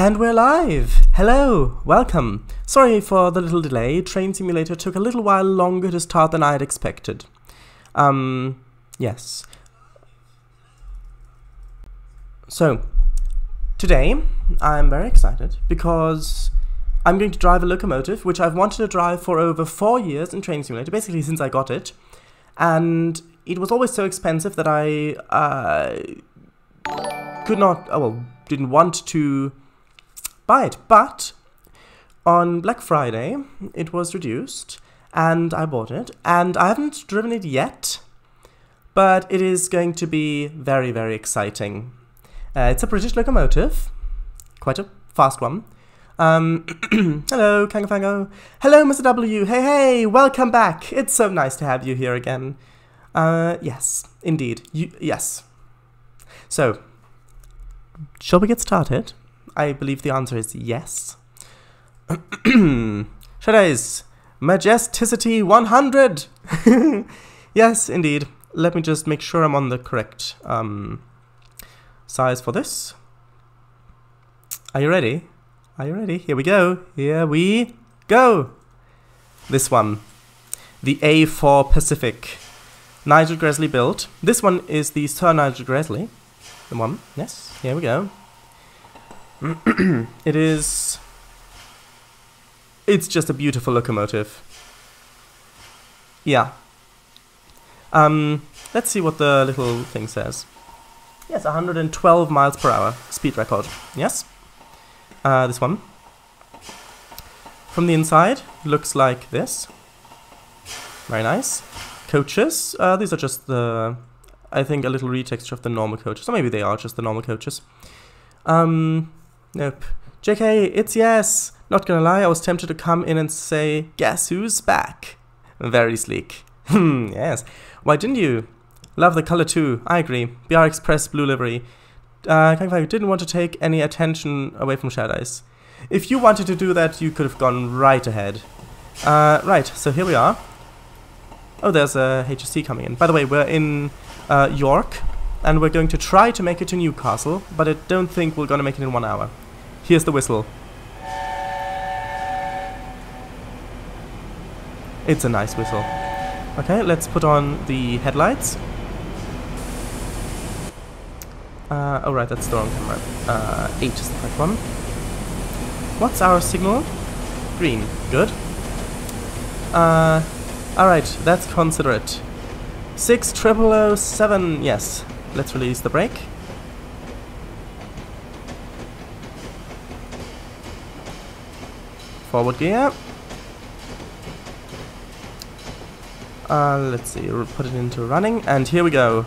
And we're live! Hello! Welcome! Sorry for the little delay. Train Simulator took a little while longer to start than I had expected. Yes. So, today I'm very excited because I'm going to drive a locomotive which I've wanted to drive for over 4 years in Train Simulator, basically since I got it. And it was always so expensive that I didn't want to buy it, but on Black Friday it was reduced and I bought it, and I haven't driven it yet, but it is going to be very, very exciting. It's a British locomotive, quite a fast one. Hello, Kangafango. Hello, Mr. W. Hey, welcome back. It's so nice to have you here again. Yes, indeed. Yes. So, shall we get started? I believe the answer is yes. Shadows, Majesticity 100! Yes, indeed. Let me just make sure I'm on the correct size for this. Are you ready? Are you ready? Here we go. Here we go. This one. The A4 Pacific. Nigel Gresley built. This one is the Sir Nigel Gresley. The one. Yes. Here we go. It's just a beautiful locomotive. Yeah. Let's see what the little thing says. Yes, 112 miles per hour speed record. Yes. This one. From the inside, looks like this. Very nice. Coaches. These are just the, I think, a little retexture of the normal coaches. Or maybe they are just the normal coaches. Nope. JK, it's yes. Not gonna lie, I was tempted to come in and say, guess who's back? Very sleek. Yes. Why didn't you? Love the color too. I agree. BR Express blue livery. Kangfang didn't want to take any attention away from Shadows. If you wanted to do that, you could have gone right ahead. Right, so here we are. Oh, there's a HSC coming in. By the way, we're in York, and we're going to try to make it to Newcastle, but I don't think we're going to make it in 1 hour. Here's the whistle. It's a nice whistle. Okay, let's put on the headlights. Oh right, that's the wrong camera. 8 is the correct one. What's our signal? Green. Good. Alright, that's considerate. 6007, yes. Let's release the brake. Forward gear. Let's see, we'll put it into running, and here we go.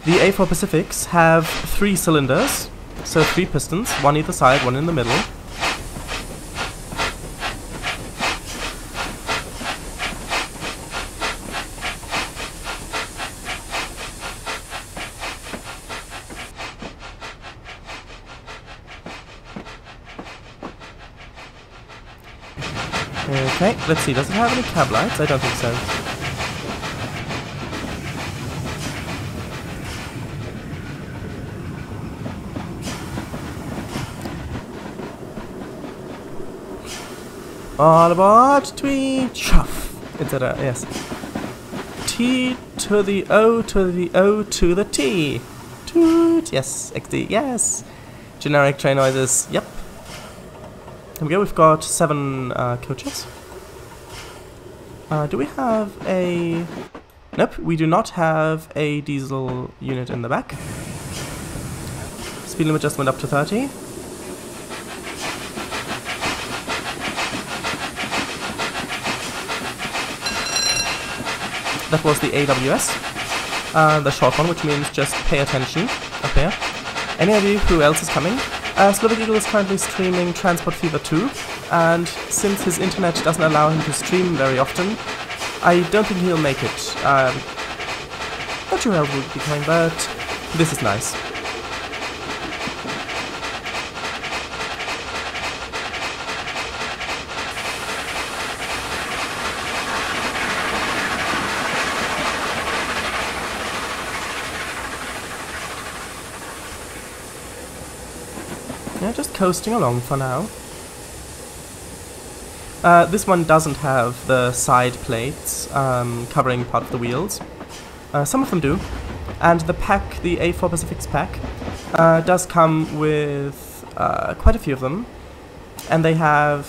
The A4 Pacifics have 3 cylinders, so 3 pistons, one either side, one in the middle. Okay, let's see, does it have any cab lights? I don't think so. All aboard, tweet, chuff, etc. Yes. T to the O to the O to the T. Toot, yes, XD, yes. Generic train noises, yep. Here we go, we've got 7 coaches. Do we have a... Nope, we do not have a diesel unit in the back. Speed limit just went up to 30. That was the AWS, the short one, which means just pay attention up here. Any idea who else is coming? Slovak Eagle is currently streaming Transport Fever 2, and since his internet doesn't allow him to stream very often, I don't think he'll make it. Not sure how he will be coming, but this is nice. just coasting along for now. This one doesn't have the side plates covering part of the wheels. Some of them do. And the pack, the A4 Pacifics pack, does come with quite a few of them. And they have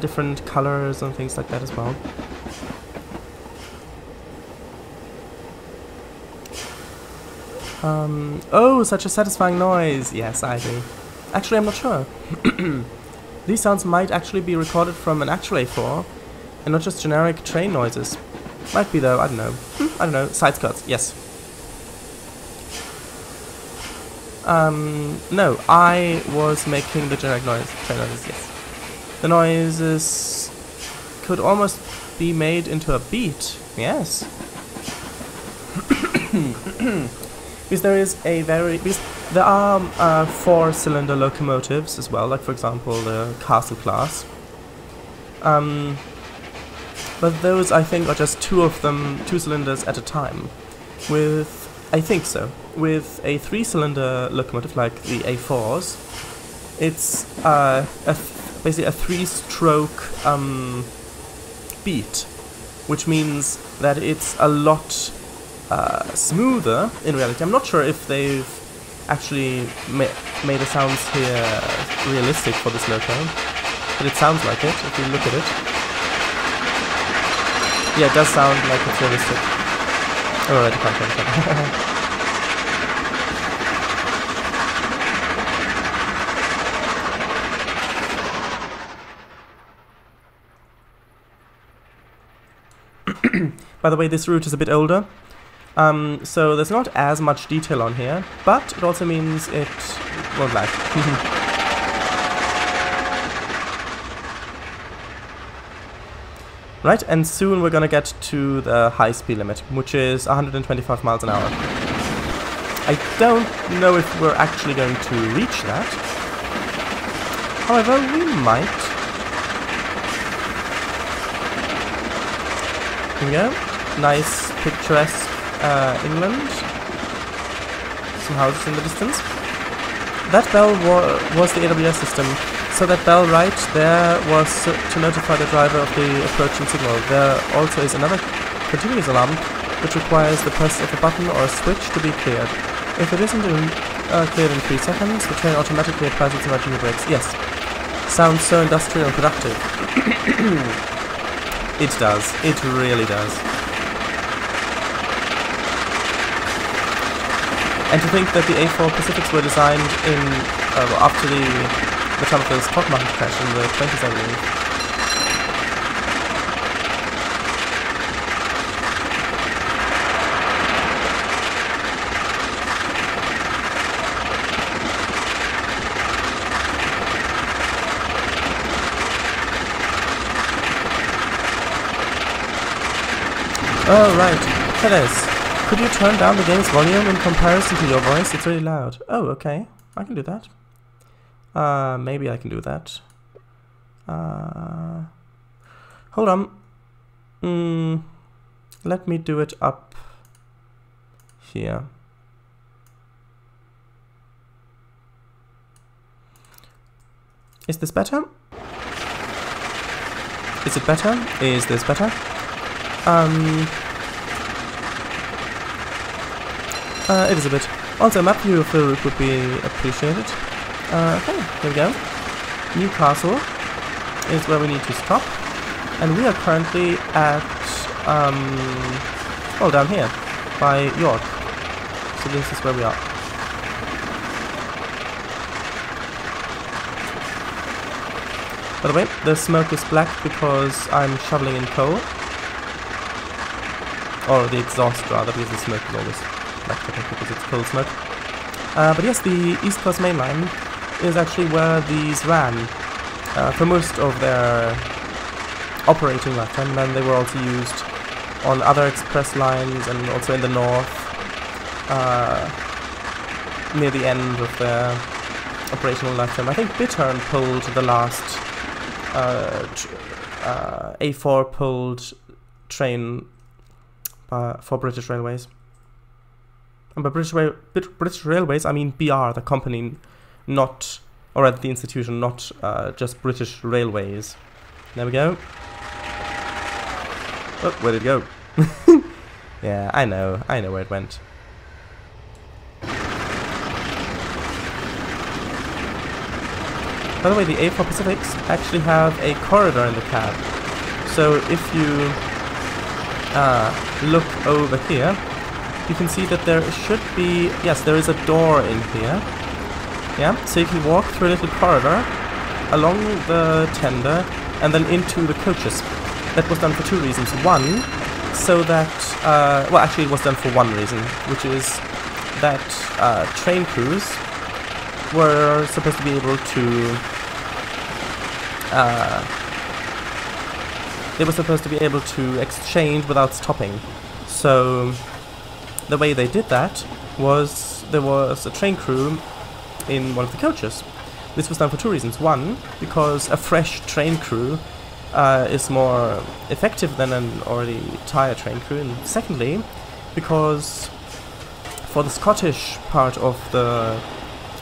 different colors and things like that as well. Oh, such a satisfying noise! Yes, I agree. Actually, I'm not sure. These sounds might actually be recorded from an actual A4, and not just generic train noises. Might be though, I don't know. I don't know. Side skirts, yes. No, I was making the generic train noises, yes. The noises could almost be made into a beat, yes. Because there are 4-cylinder locomotives as well, like for example the Castle class. But those I think are just 2 of them, 2 cylinders at a time. I think so. With a 3-cylinder locomotive like the A4s, it's basically a 3-stroke beat, which means that it's a lot smoother in reality. I'm not sure if they've actually made the sounds here realistic for this loco, but it sounds like it if you look at it. Yeah, it does sound like it's realistic. Oh, right, I can't turn it on. By the way, this route is a bit older. So there's not as much detail on here, but it also means it won't lag. Right, and soon we're gonna get to the high speed limit, which is 125 miles an hour. I don't know if we're actually going to reach that. However, we might. Here we go. Nice, picturesque England. Some houses in the distance. That bell was the AWS system. So that bell right there was to notify the driver of the approaching signal. There also is another continuous alarm which requires the press of a button or a switch to be cleared. If it isn't cleared in 3 seconds, the train automatically applies its emergency brakes. Yes. Sounds so industrial and productive. It does. It really does. And to think that the A4 Pacifics were designed in after the time of the stock market crash in the 20s, I believe. Oh, right. Fellas, could you turn down the game's volume in comparison to your voice? It's really loud. Oh, okay. I can do that. Maybe I can do that. Hold on. Let me do it up here. Is this better? Is it better? Is this better? It is a bit. Also, a map view of the route would be appreciated. Okay, here we go. Newcastle is where we need to stop. And we are currently at, well, down here, by York. So this is where we are. By the way, the smoke is black because I'm shoveling in coal. Or the exhaust, rather, because the smoke is always black because it's coal smoke. But yes, the East Coast Main Line is actually where these ran for most of their operating lifetime, and then they were also used on other express lines and also in the north near the end of their operational lifetime. I think Bittern pulled the last A4 pulled train for British Railways. And by British Railways, I mean BR, the company, not Or at the institution, not just British Railways. There we go. Oh, where did it go? Yeah, I know where it went. By the way, the A4 Pacifics actually have a corridor in the cab. So if you look over here, you can see that there should be... Yes, there is a door in here. Yeah, so you can walk through a little corridor along the tender and then into the coaches. That was done for two reasons. One, so that... well, actually it was done for one reason, which is that train crews were supposed to be able to... they were supposed to be able to exchange without stopping. So the way they did that was there was a train crew in one of the coaches. This was done for two reasons. One, because a fresh train crew is more effective than an already tired train crew, and secondly, because for the Scottish part of the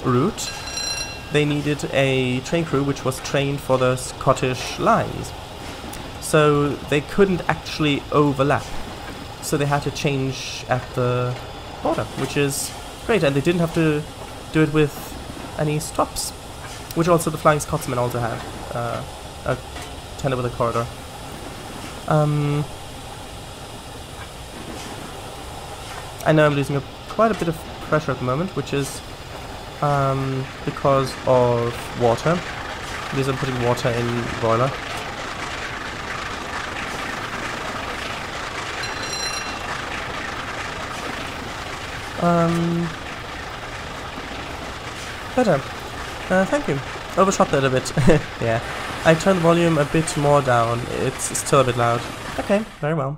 route, they needed a train crew which was trained for the Scottish lines. So they couldn't actually overlap. So they had to change at the border, which is great, and they didn't have to do it with any stops, which also the Flying Scotsman also had, a tender with a corridor. I know I'm losing quite a bit of pressure at the moment, which is because of water, because I'm putting water in the boiler. Better. Thank you. Overshot that a bit. Yeah. I turned the volume a bit more down. It's still a bit loud. Okay, very well.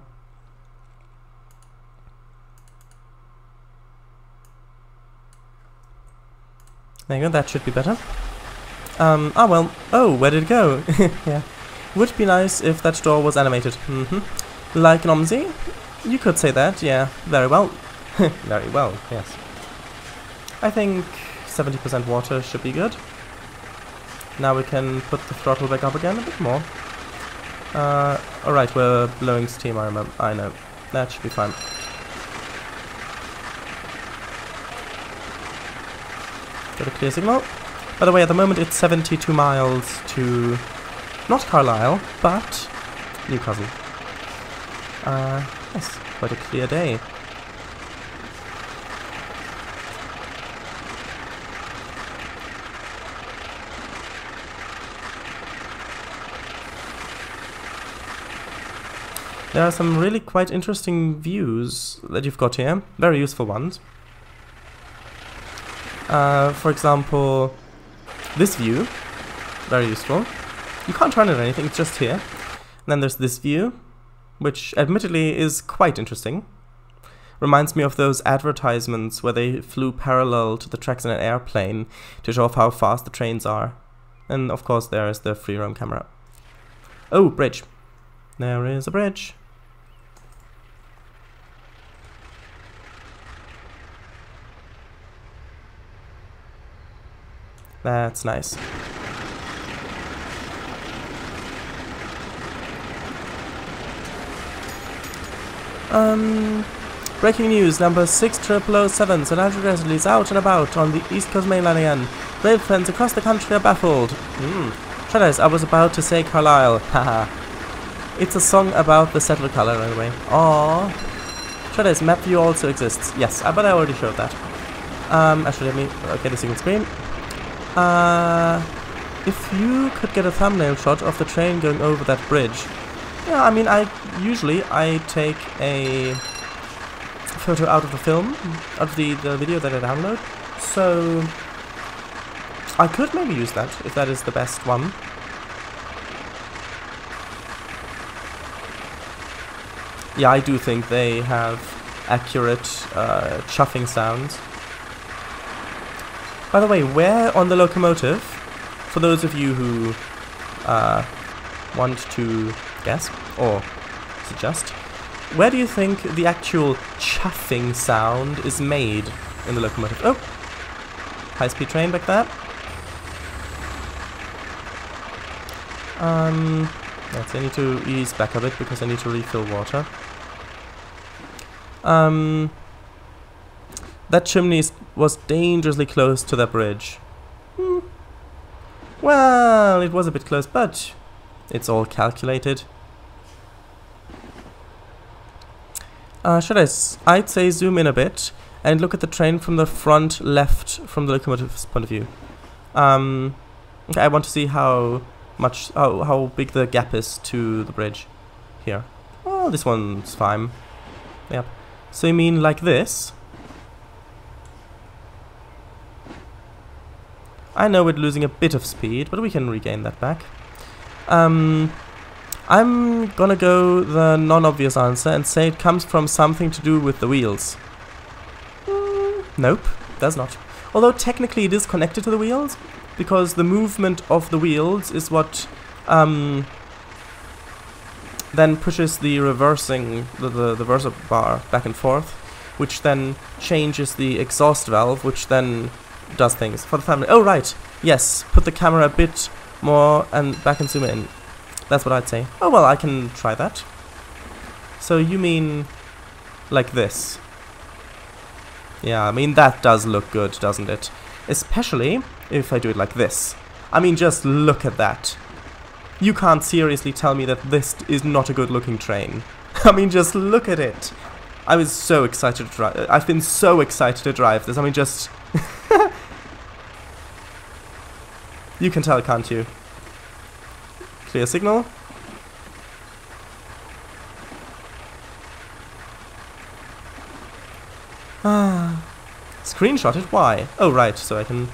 There you go, that should be better. Ah well. Oh, where did it go? Yeah. Would be nice if that door was animated. Like an OMSI? You could say that, yeah. Very well. Very well, yes. I think 70% water should be good. Now we can put the throttle back up again a bit more. Alright, we're blowing steam, I remember. I know. That should be fine. Got a clear signal. By the way, at the moment it's 72 miles to... not Carlisle, but Newcastle. Yes, quite a clear day. There are some really quite interesting views that you've got here, very useful ones. For example, this view, very useful. You can't turn it or anything, it's just here. And then there's this view, which admittedly is quite interesting. Reminds me of those advertisements where they flew parallel to the tracks in an airplane to show off how fast the trains are. And of course there is the free roam camera. Oh, bridge. There is a bridge. That's nice. Breaking news, number 6007, St. Andrew Wrestling is out and about on the East Coast mainline again. Rail fans across the country are baffled. Treaders, I was about to say Carlisle. Haha. It's a song about the settled color, by the way. Aww. Treaders, map view also exists. Yes, but I already showed that. Actually, let me get a single screen. If you could get a thumbnail shot of the train going over that bridge. Yeah, I mean, I usually take a photo out of the film, out of the video that I download. So I could maybe use that, if that is the best one. Yeah, I do think they have accurate chuffing sounds. By the way, where on the locomotive, for those of you who want to guess or suggest, where do you think the actual chuffing sound is made in the locomotive? Oh, high-speed train back there. Let's see, I need to ease back a bit because I need to refill water. That chimney was dangerously close to that bridge. Well, it was a bit close, but it's all calculated. I'd say zoom in a bit and look at the train from the front left from the locomotive's point of view. Okay, I want to see how big the gap is to the bridge here. Oh, this one's fine. Yep. So you mean like this? I know we're losing a bit of speed, but we can regain that back. I'm gonna go the non-obvious answer and say it comes from something to do with the wheels. Nope, does not. Although technically it is connected to the wheels, because the movement of the wheels is what then pushes the reversing, the reverser bar back and forth, which then changes the exhaust valve, which then does things for the family. Oh right, yes, put the camera a bit more and back and zoom in. That's what I'd say. Oh well, I can try that. So you mean like this? Yeah, I mean that does look good, doesn't it? Especially if I do it like this. I mean, just look at that. You can't seriously tell me that this is not a good looking train. I mean, just look at it. I was so excited to drive. I've been so excited to drive this. I mean, just... You can tell, can't you? Clear signal. Screenshot it? Why? Oh, right, so I can...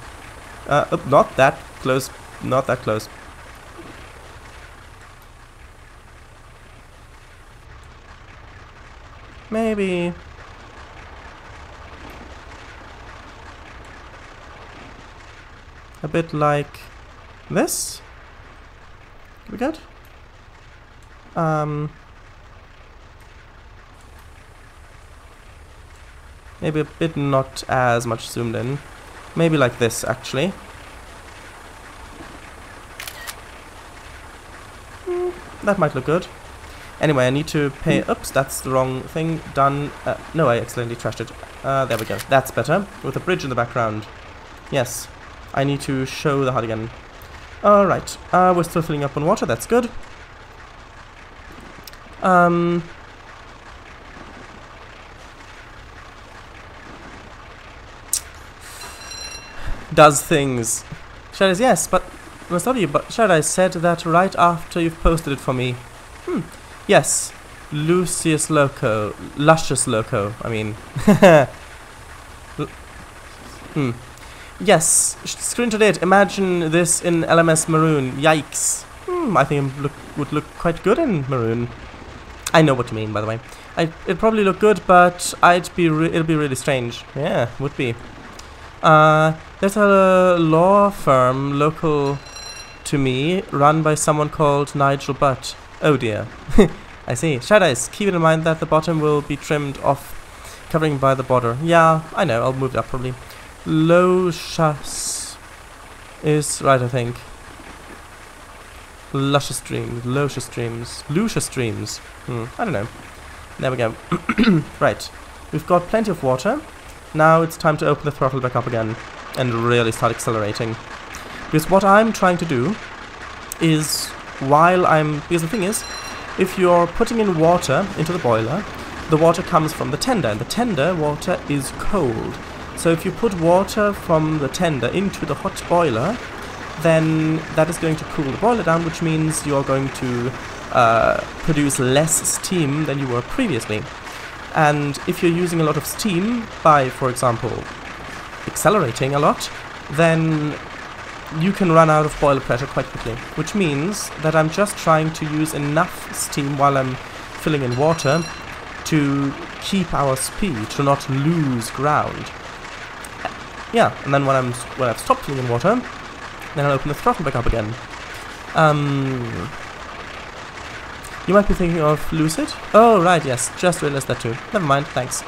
not that close. Not that close. Maybe... a bit like this? Could be good? Maybe a bit not as much zoomed in. Maybe like this, actually. That might look good. Anyway, I need to pay... Oops, that's the wrong thing. Done. No, I accidentally trashed it. There we go. That's better. With a bridge in the background. Yes. I need to show the HUD again. Alright. We're still filling up on water. That's good. Does things. Shadows, yes, but... Well, sorry, but Shadow said that right after you've posted it for me. Yes. Lucius Loco. Luscious Loco, I mean. Yes. Screenshot it. Imagine this in LMS Maroon. Yikes. I think it would look quite good in Maroon. I know what you mean, by the way. It'd probably look good, but it'll be really strange. Yeah, would be. There's a law firm local to me, run by someone called Nigel Butt. Oh dear. I see. Shadows, keep in mind that the bottom will be trimmed off, covering by the border. Yeah, I know, I'll move it up probably. Luscious is right, I think. Luscious dreams, luscious dreams, luscious dreams. I don't know. There we go. Right, we've got plenty of water. Now it's time to open the throttle back up again and really start accelerating. Because what I'm trying to do is, because the thing is, if you're putting in water into the boiler, the water comes from the tender, and the tender water is cold. So if you put water from the tender into the hot boiler, then that is going to cool the boiler down, which means you're going to produce less steam than you were previously. And if you're using a lot of steam by, for example, accelerating a lot, then you can run out of boiler pressure quite quickly, which means that I'm just trying to use enough steam while I'm filling in water to keep our speed, to not lose ground. Yeah, and then when I've stopped filling in water, then I'll open the throttle back up again. You might be thinking of Lucid? Oh, right, yes, just realized that too. Never mind, thanks.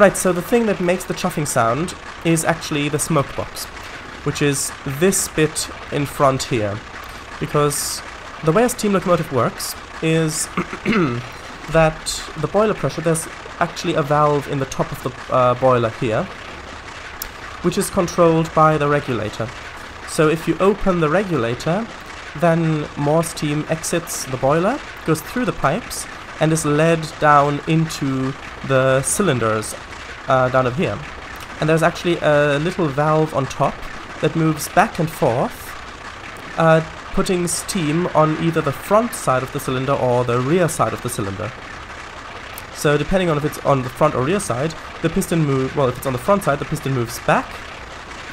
Right, so the thing that makes the chuffing sound is actually the smoke box, which is this bit in front here. because the way a steam locomotive works is that the boiler pressure, there's actually a valve in the top of the boiler here, which is controlled by the regulator. So if you open the regulator, then more steam exits the boiler, goes through the pipes, and is led down into the cylinders down over here. And there's actually a little valve on top that moves back and forth, putting steam on either the front side of the cylinder or the rear side of the cylinder. So depending on if it's on the front or rear side, the piston moves, well, if it's on the front side, the piston moves back,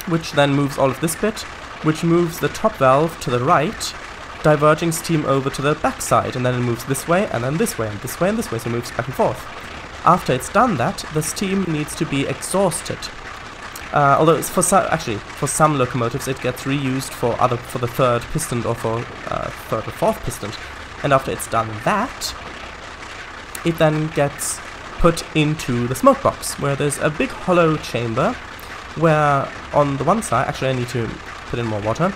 which then moves all of this bit, which moves the top valve to the right, diverging steam over to the back side, and then it moves this way, and then this way, and this way, and this way, so it moves back and forth. After it's done that, the steam needs to be exhausted. Although it's for some locomotives it gets reused for the third piston or for third or fourth piston, and after it's done that, it then gets put into the smoke box, where there's a big hollow chamber, where on the one side, actually I need to put in more water,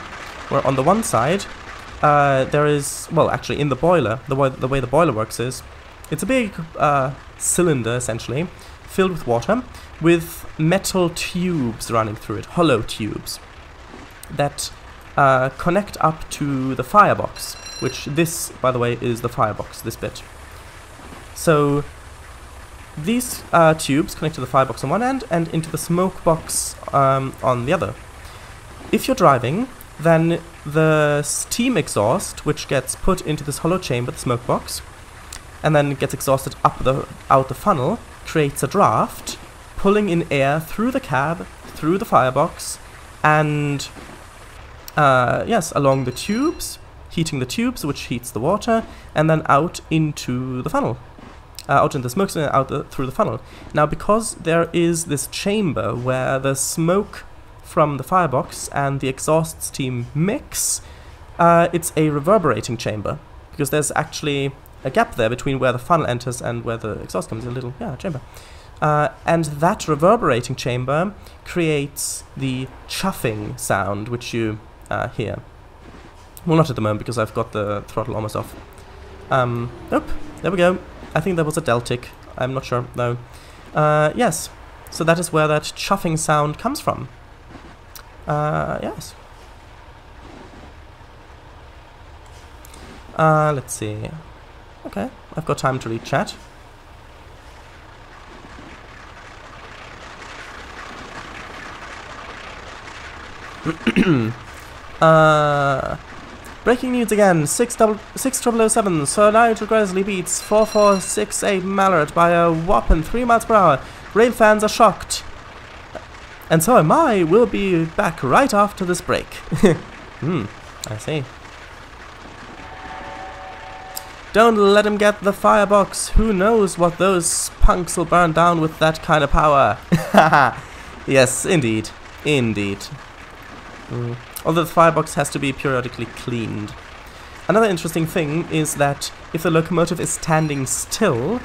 where on the one side there is, well, actually in the boiler, the way the boiler works is, it's a big cylinder essentially, filled with water, with metal tubes running through it, hollow tubes, that connect up to the firebox, which this, by the way, is the firebox, this bit. So these tubes connect to the firebox on one end and into the smoke box on the other. If you're driving, then the steam exhaust, which gets put into this hollow chamber, the smoke box, and then gets exhausted out the funnel, creates a draft, pulling in air through the cab, through the firebox, and yes, along the tubes, heating the tubes, which heats the water, and then out into the funnel. Out into the smoke and out through the funnel. Now, because there is this chamber where the smoke from the firebox and the exhaust steam mix, it's a reverberating chamber, because there's actually a gap there between where the funnel enters and where the exhaust comes, a little, chamber. And that reverberating chamber creates the chuffing sound, which you hear. Well, not at the moment, because I've got the throttle almost off. Nope, there we go. I think that was a deltic. I'm not sure, though. Yes, so that is where that chuffing sound comes from. Yes. Let's see. Okay, I've got time to read chat. Breaking news again, 6007, Sir Nigel Gresley beats 4468 Mallard by a whopping 3 miles per hour. Rail fans are shocked. And so am I. We'll be back right after this break. I see. Don't let him get the firebox. Who knows what those punks will burn down with that kind of power. Yes, indeed. Indeed. Although the firebox has to be periodically cleaned. Another interesting thing is that if the locomotive is standing still,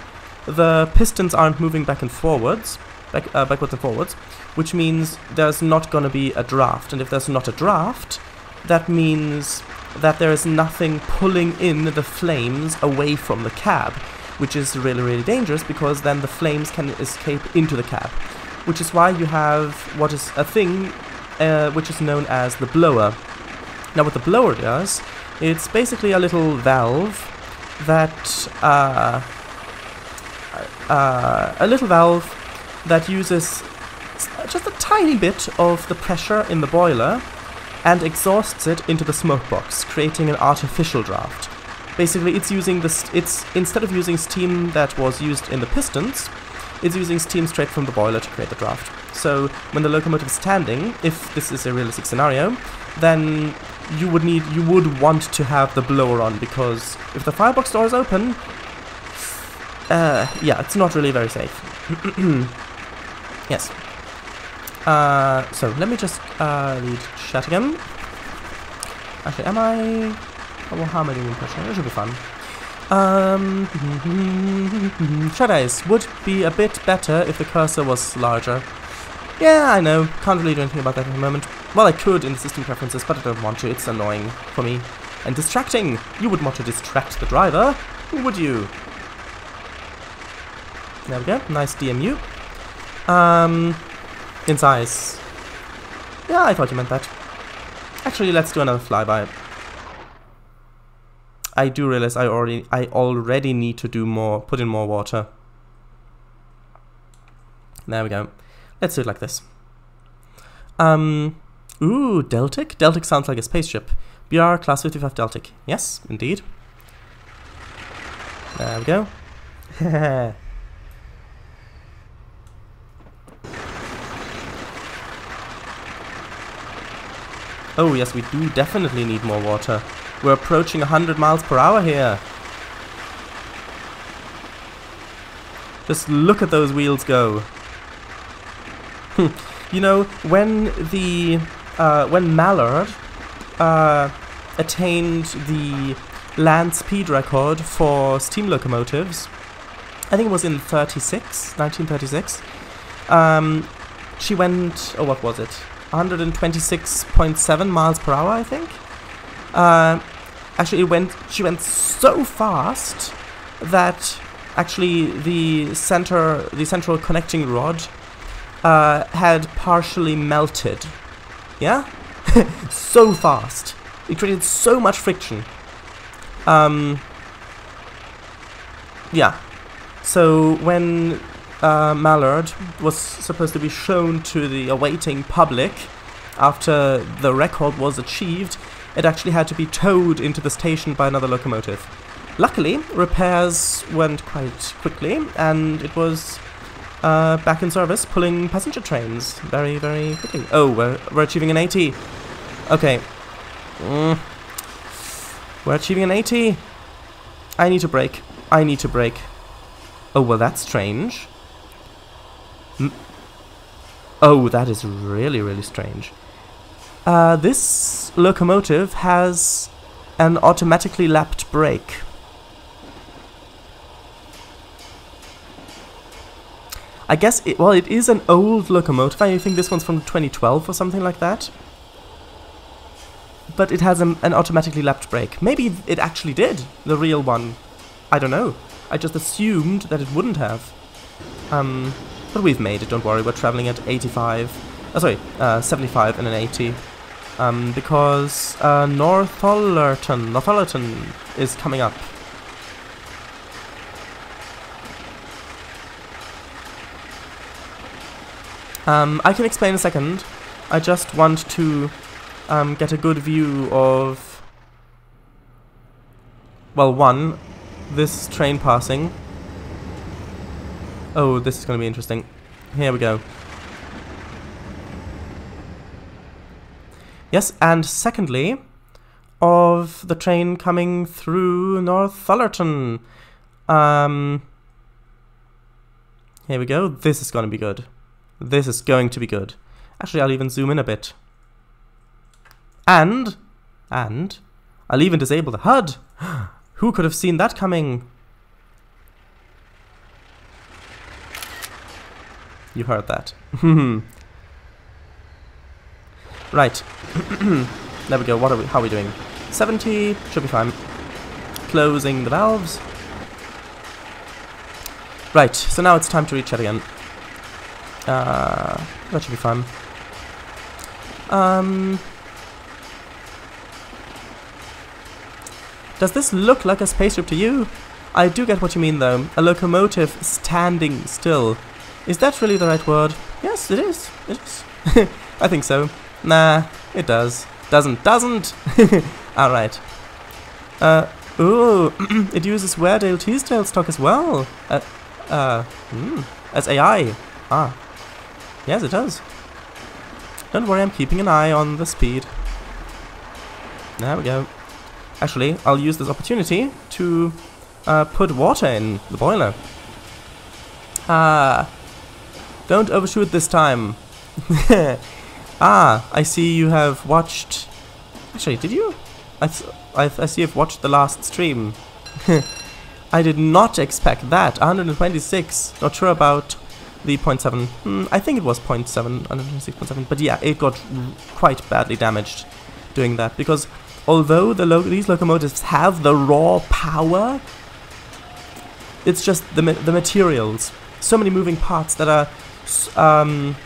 the pistons aren't moving back and forwards, backwards and forwards, which means there's not going to be a draft. And if there's not a draft, that means that there is nothing pulling in the flames away from the cab, which is really, really dangerous, because then the flames can escape into the cab. Which is why you have what is a thing which is known as the blower. Now what the blower does, it's basically a little valve that uses just a tiny bit of the pressure in the boiler and exhausts it into the smoke box, creating an artificial draft. Basically, it's using instead of using steam that was used in the pistons, it's using steam straight from the boiler to create the draft. So when the locomotive is standing, if this is a realistic scenario, then you would want to have the blower on, because if the firebox door is open, yeah, it's not really very safe. Yes. So let me just read chat again. Actually, am I? Oh, well, how am I doing impression? It should be fun. Shadows would be a bit better if the cursor was larger. Yeah, I know. Can't really do anything about that at the moment. Well, I could in the system preferences, but I don't want to. It's annoying for me. and distracting. You wouldn't want to distract the driver, would you? There we go, nice DMU. In size. Yeah, I thought you meant that. Actually, let's do another flyby. I do realize I already need to do more, put in more water. There we go. Let's do it like this. Ooh, Deltic? Deltic sounds like a spaceship. BR class 55 Deltic. Yes, indeed. There we go. Oh yes, we do definitely need more water. We're approaching 100 miles per hour here. Just look at those wheels go. You know, when Mallard attained the land speed record for steam locomotives, I think it was in 1936, she went, oh, what was it? 126.7 miles per hour, I think. Actually, she went so fast that actually the central connecting rod had partially melted. Yeah, so fast. It created so much friction. Yeah. So when Mallard was supposed to be shown to the awaiting public after the record was achieved, it actually had to be towed into the station by another locomotive. Luckily, repairs went quite quickly, and it was back in service, pulling passenger trains very, very quickly. Oh, we're achieving an 80. Okay. We're achieving an 80. I need to brake. I need to brake. Oh, well, that's strange. Oh, that is really, really strange. This locomotive has an automatically lapped brake. I guess, it is an old locomotive. I think this one's from 2012 or something like that. But it has an automatically lapped brake. Maybe it actually did, the real one. I don't know. I just assumed that it wouldn't have. But we've made it, don't worry. We're traveling at 75 and an 80. Because Northallerton is coming up. I can explain in a second. I just want to get a good view of, well, one, this train passing. Oh, this is going to be interesting. Here we go. Yes, and secondly, of the train coming through Northallerton. Here we go. This is going to be good. This is going to be good. Actually, I'll even zoom in a bit. And I'll even disable the HUD. Who could have seen that coming? You heard that. Right. There we go. How are we doing? 70. Should be fine. Closing the valves. Right. So now it's time to reach it again. That should be fun. Does this look like a spaceship to you? I do get what you mean though. A locomotive standing still. Is that really the right word? Yes, it is. It is. I think so. Nah, it does. Doesn't. Alright. Ooh, it uses Weardale Teasdale stock as well. As AI. Ah. Yes, it does. Don't worry, I'm keeping an eye on the speed. There we go. Actually, I'll use this opportunity to put water in the boiler. Don't overshoot this time. I see you have watched... Actually, did you? I see you've watched the last stream. I did not expect that. 126. Not sure about the 0.7. I think it was 0.7, 126.7. But yeah, it got quite badly damaged doing that. Because although these locomotives have the raw power, it's just the materials. So many moving parts that are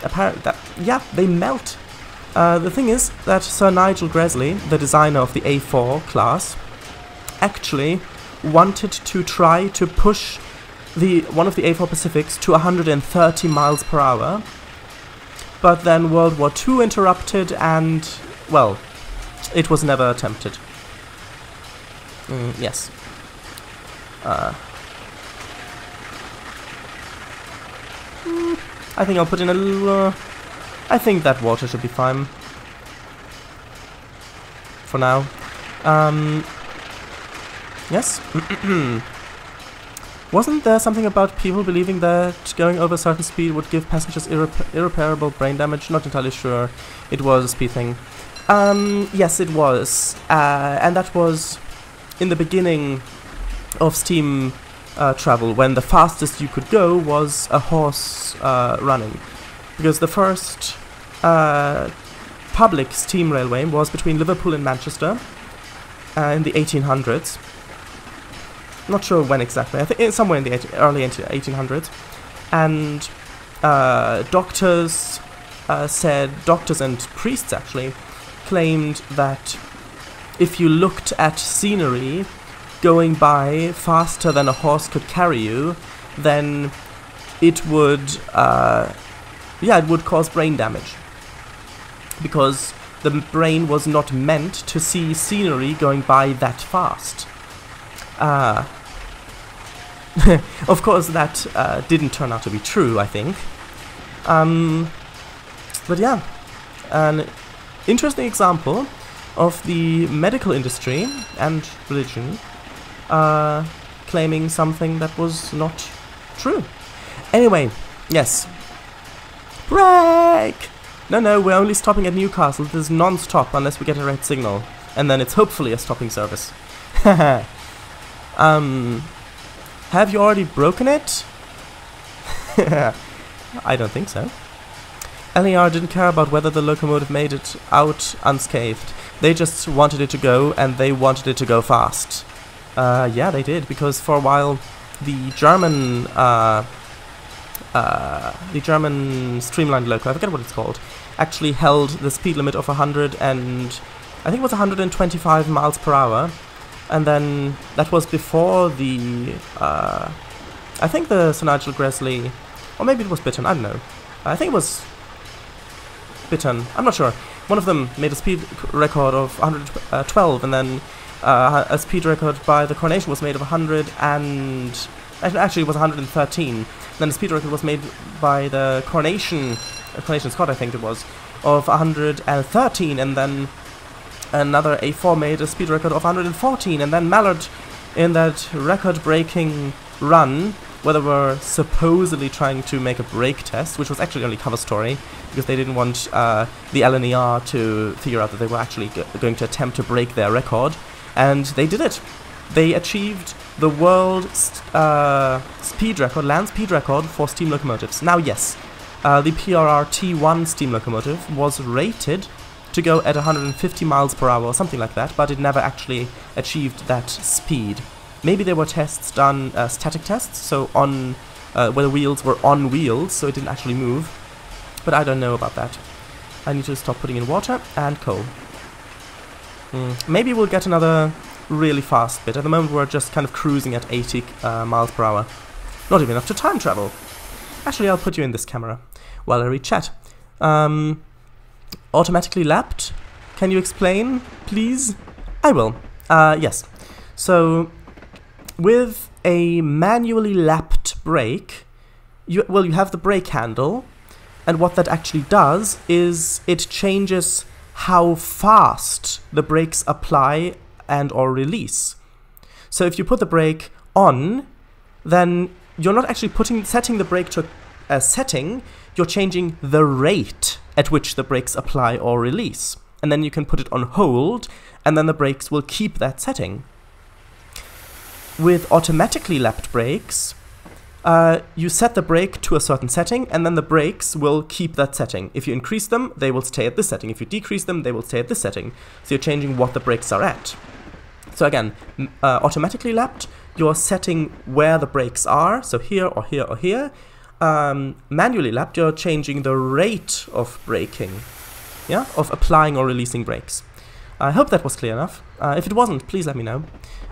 apparent that, yeah, they melt. The thing is that Sir Nigel Gresley, the designer of the A4 class, actually wanted to try to push one of the A4 Pacifics to 130 miles per hour, but then World War II interrupted and, well, it was never attempted. Yes. I think I'll put in a little... I think that water should be fine. For now. Yes? Wasn't there something about people believing that going over a certain speed would give passengers irreparable brain damage? Not entirely sure. It was a speed thing. Yes, it was. And that was in the beginning of steam travel, when the fastest you could go was a horse running. Because the first public steam railway was between Liverpool and Manchester in the 1800s. Not sure when exactly. I think it's somewhere in the early 1800s. And doctors and priests actually claimed that if you looked at scenery going by faster than a horse could carry you, then it would, it would cause brain damage. Because the brain was not meant to see scenery going by that fast. Of course, that didn't turn out to be true, I think. But yeah, an interesting example of the medical industry and religion claiming something that was not true. Anyway, yes. Break! No, we're only stopping at Newcastle. This is non-stop unless we get a red signal. And then it's hopefully a stopping service. Have you already broken it? I don't think so. LER didn't care about whether the locomotive made it out unscathed. They just wanted it to go, and they wanted it to go fast. Yeah, they did, because for a while the German streamlined loco, I forget what it's called, actually held the speed limit of 125 miles per hour. And then that was before the, I think the Sir Nigel Gresley, or maybe it was Bitton, I don't know. I think it was Bitton, I'm not sure. One of them made a speed record of 112, and then a speed record by the Coronation was made of 100 and... Actually, it was 113. Then the speed record was made by the Coronation Scott, I think it was, of 113, and then another A4 made a speed record of 114, and then Mallard, in that record-breaking run, where they were supposedly trying to make a brake test, which was actually only cover story, because they didn't want the LNER to figure out that they were actually going to attempt to break their record, and they did it. They achieved the world speed record, land speed record for steam locomotives. Now, yes, the PRR T1 steam locomotive was rated to go at 150 miles per hour or something like that, but it never actually achieved that speed. Maybe there were tests done, static tests, so on where the wheels were on wheels, so it didn't actually move, but I don't know about that. I need to stop putting in water and coal. Maybe we'll get another really fast bit. At the moment we're just kind of cruising at 80 miles per hour. Not even enough to time travel. Actually, I'll put you in this camera while I read chat. Automatically lapped? Can you explain, please? I will. Yes. So, with a manually lapped brake, you have the brake handle, and what that actually does is it changes how fast the brakes apply and or release. So if you put the brake on, then you're not actually setting the brake to a setting, you're changing the rate at which the brakes apply or release. And then you can put it on hold, and then the brakes will keep that setting. With automatically lapped brakes, you set the brake to a certain setting, and then the brakes will keep that setting. If you increase them, they will stay at this setting. If you decrease them, they will stay at this setting. So you're changing what the brakes are at. So again, automatically lapped, you're setting where the brakes are, so here or here or here. Manually lapped, you're changing the rate of braking, yeah, of applying or releasing brakes. I hope that was clear enough. If it wasn't, please let me know.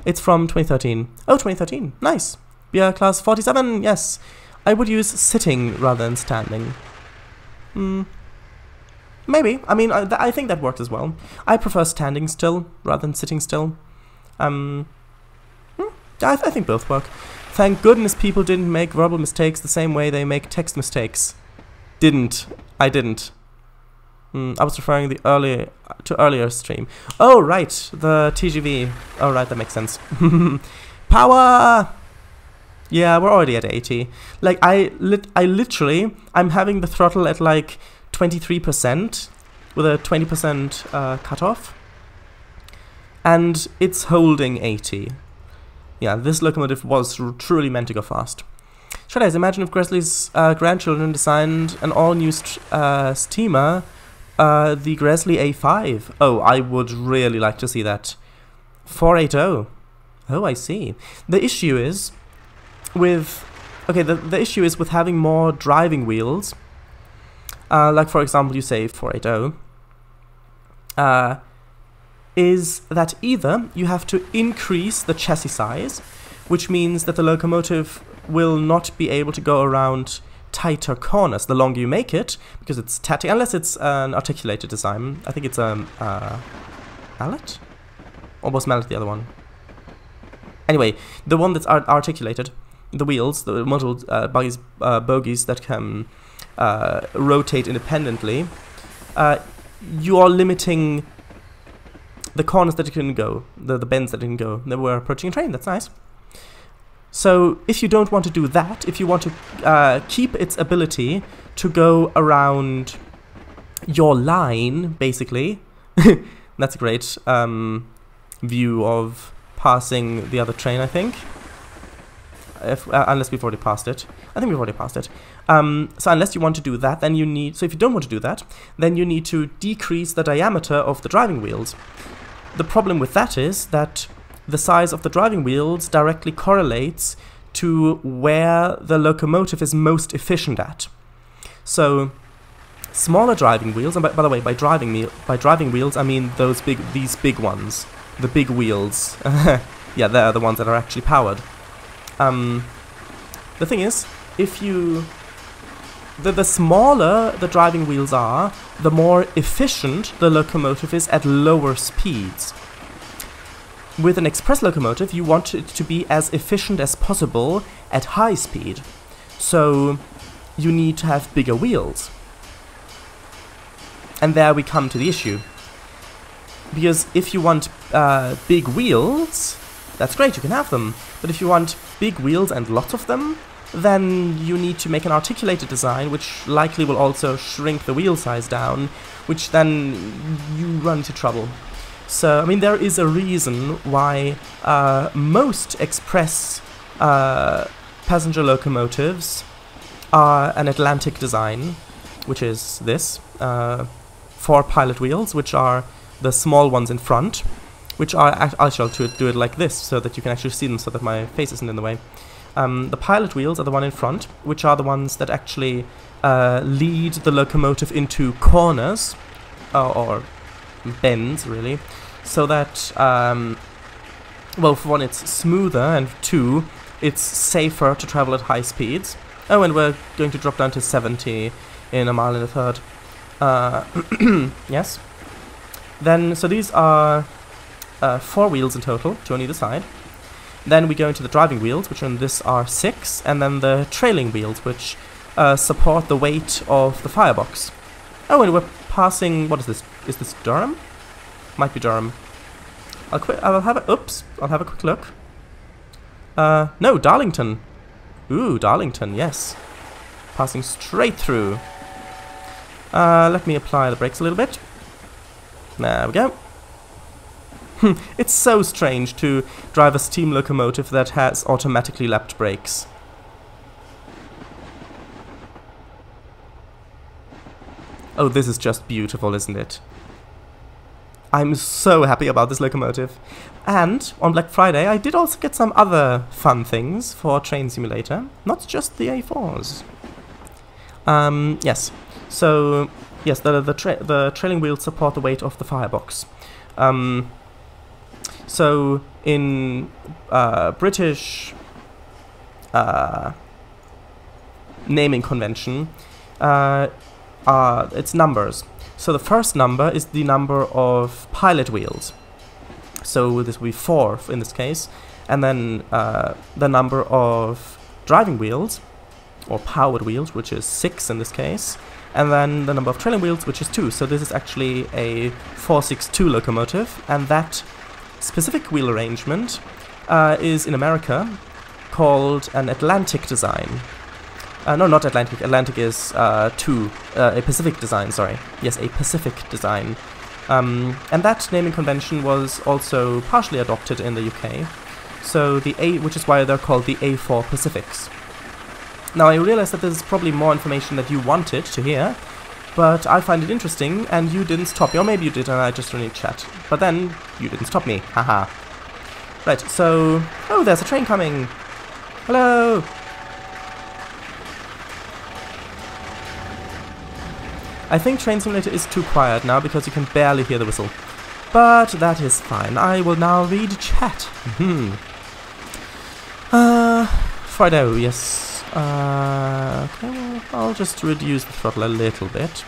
It's from 2013. Oh, 2013, nice. BR class 47, yes. I would use sitting rather than standing. Maybe. I mean, I think that works as well. I prefer standing still rather than sitting still. I think both work. Thank goodness people didn't make verbal mistakes the same way they make text mistakes. I didn't. I was referring to earlier stream. Oh, right, the TGV. Oh, right, that makes sense. Power! Yeah, we're already at 80. Like, I'm having the throttle at like 23% with a 20% cutoff. And it's holding 80. Yeah, this locomotive was truly meant to go fast. Should I imagine if Gresley's grandchildren designed an all-new steamer, the Gresley A5? Oh, I would really like to see that. 480. Oh, I see. The issue is with... Okay, the issue is with having more driving wheels. Like, for example, you say 480. Is that either you have to increase the chassis size, which means that the locomotive will not be able to go around tighter corners the longer you make it, because it's tatty, unless it's an articulated design. I think it's mallet? Or was mallet the other one? Anyway, the one that's articulated, the wheels, the model bogies that can rotate independently, you are limiting the corners that it can go, the bends that it can go. Then we're approaching a train, that's nice. So if you don't want to do that, if you want to keep its ability to go around your line, basically, that's a great view of passing the other train, I think. Unless we've already passed it. I think we've already passed it. So unless you want to do that, then you need... So if you don't want to do that, then you need to decrease the diameter of the driving wheels. The problem with that is that the size of the driving wheels directly correlates to where the locomotive is most efficient at. So smaller driving wheels, and by the way, by driving wheels, I mean these big ones, the big wheels. Yeah, they're the ones that are actually powered. The thing is, if you... The smaller the driving wheels are, the more efficient the locomotive is at lower speeds. With an express locomotive, you want it to be as efficient as possible at high speed. So you need to have bigger wheels. And there we come to the issue. Because if you want big wheels, that's great, you can have them. But if you want big wheels and lots of them, then you need to make an articulated design, which likely will also shrink the wheel size down, which then you run into trouble. So, I mean, there is a reason why most express passenger locomotives are an Atlantic design, which is this, 4 pilot wheels, which are the small ones in front, which are, I shall do it like this, so that you can actually see them, so that my face isn't in the way. The pilot wheels are the one in front, which are the ones that actually lead the locomotive into corners, or bends, really, so that, well, for one, it's smoother, and 2, it's safer to travel at high speeds. Oh, and we're going to drop down to 70 in a mile and a third. Yes. Then, so these are 4 wheels in total, 2 on either side. Then we go into the driving wheels, which on this are 6, and then the trailing wheels, which support the weight of the firebox. Oh, and we're passing... What is this? Is this Durham? Might be Durham. I'll have a quick look. No, Darlington. Ooh, Darlington, yes. Passing straight through. Let me apply the brakes a little bit. There we go. It's so strange to drive a steam locomotive that has automatically lapped brakes. Oh, this is just beautiful, isn't it? I'm so happy about this locomotive. And on Black Friday, I did also get some other fun things for Train Simulator, not just the A4s. Yes. So, yes, the trailing wheels support the weight of the firebox. So, in British naming convention, it's numbers. So the first number is the number of pilot wheels. So this will be 4 in this case. And then the number of driving wheels, or powered wheels, which is 6 in this case. And then the number of trailing wheels, which is 2. So this is actually a 462 locomotive. And that specific wheel arrangement is in America called an Atlantic design. No, not Atlantic. Atlantic is 2. A Pacific design, sorry. Yes, a Pacific design. And that naming convention was also partially adopted in the UK. So the A, which is why they're called the A4 Pacifics. Now I realize that this is probably more information that you wanted to hear, but I find it interesting and you didn't stop me. Or maybe you did and I just really chat. But then you didn't stop me. Haha. Right, so... Oh, there's a train coming! Hello! I think Train Simulator is too quiet now because you can barely hear the whistle. But that is fine. I will now read chat. Friday, yes. Okay, well, I'll just reduce the throttle a little bit.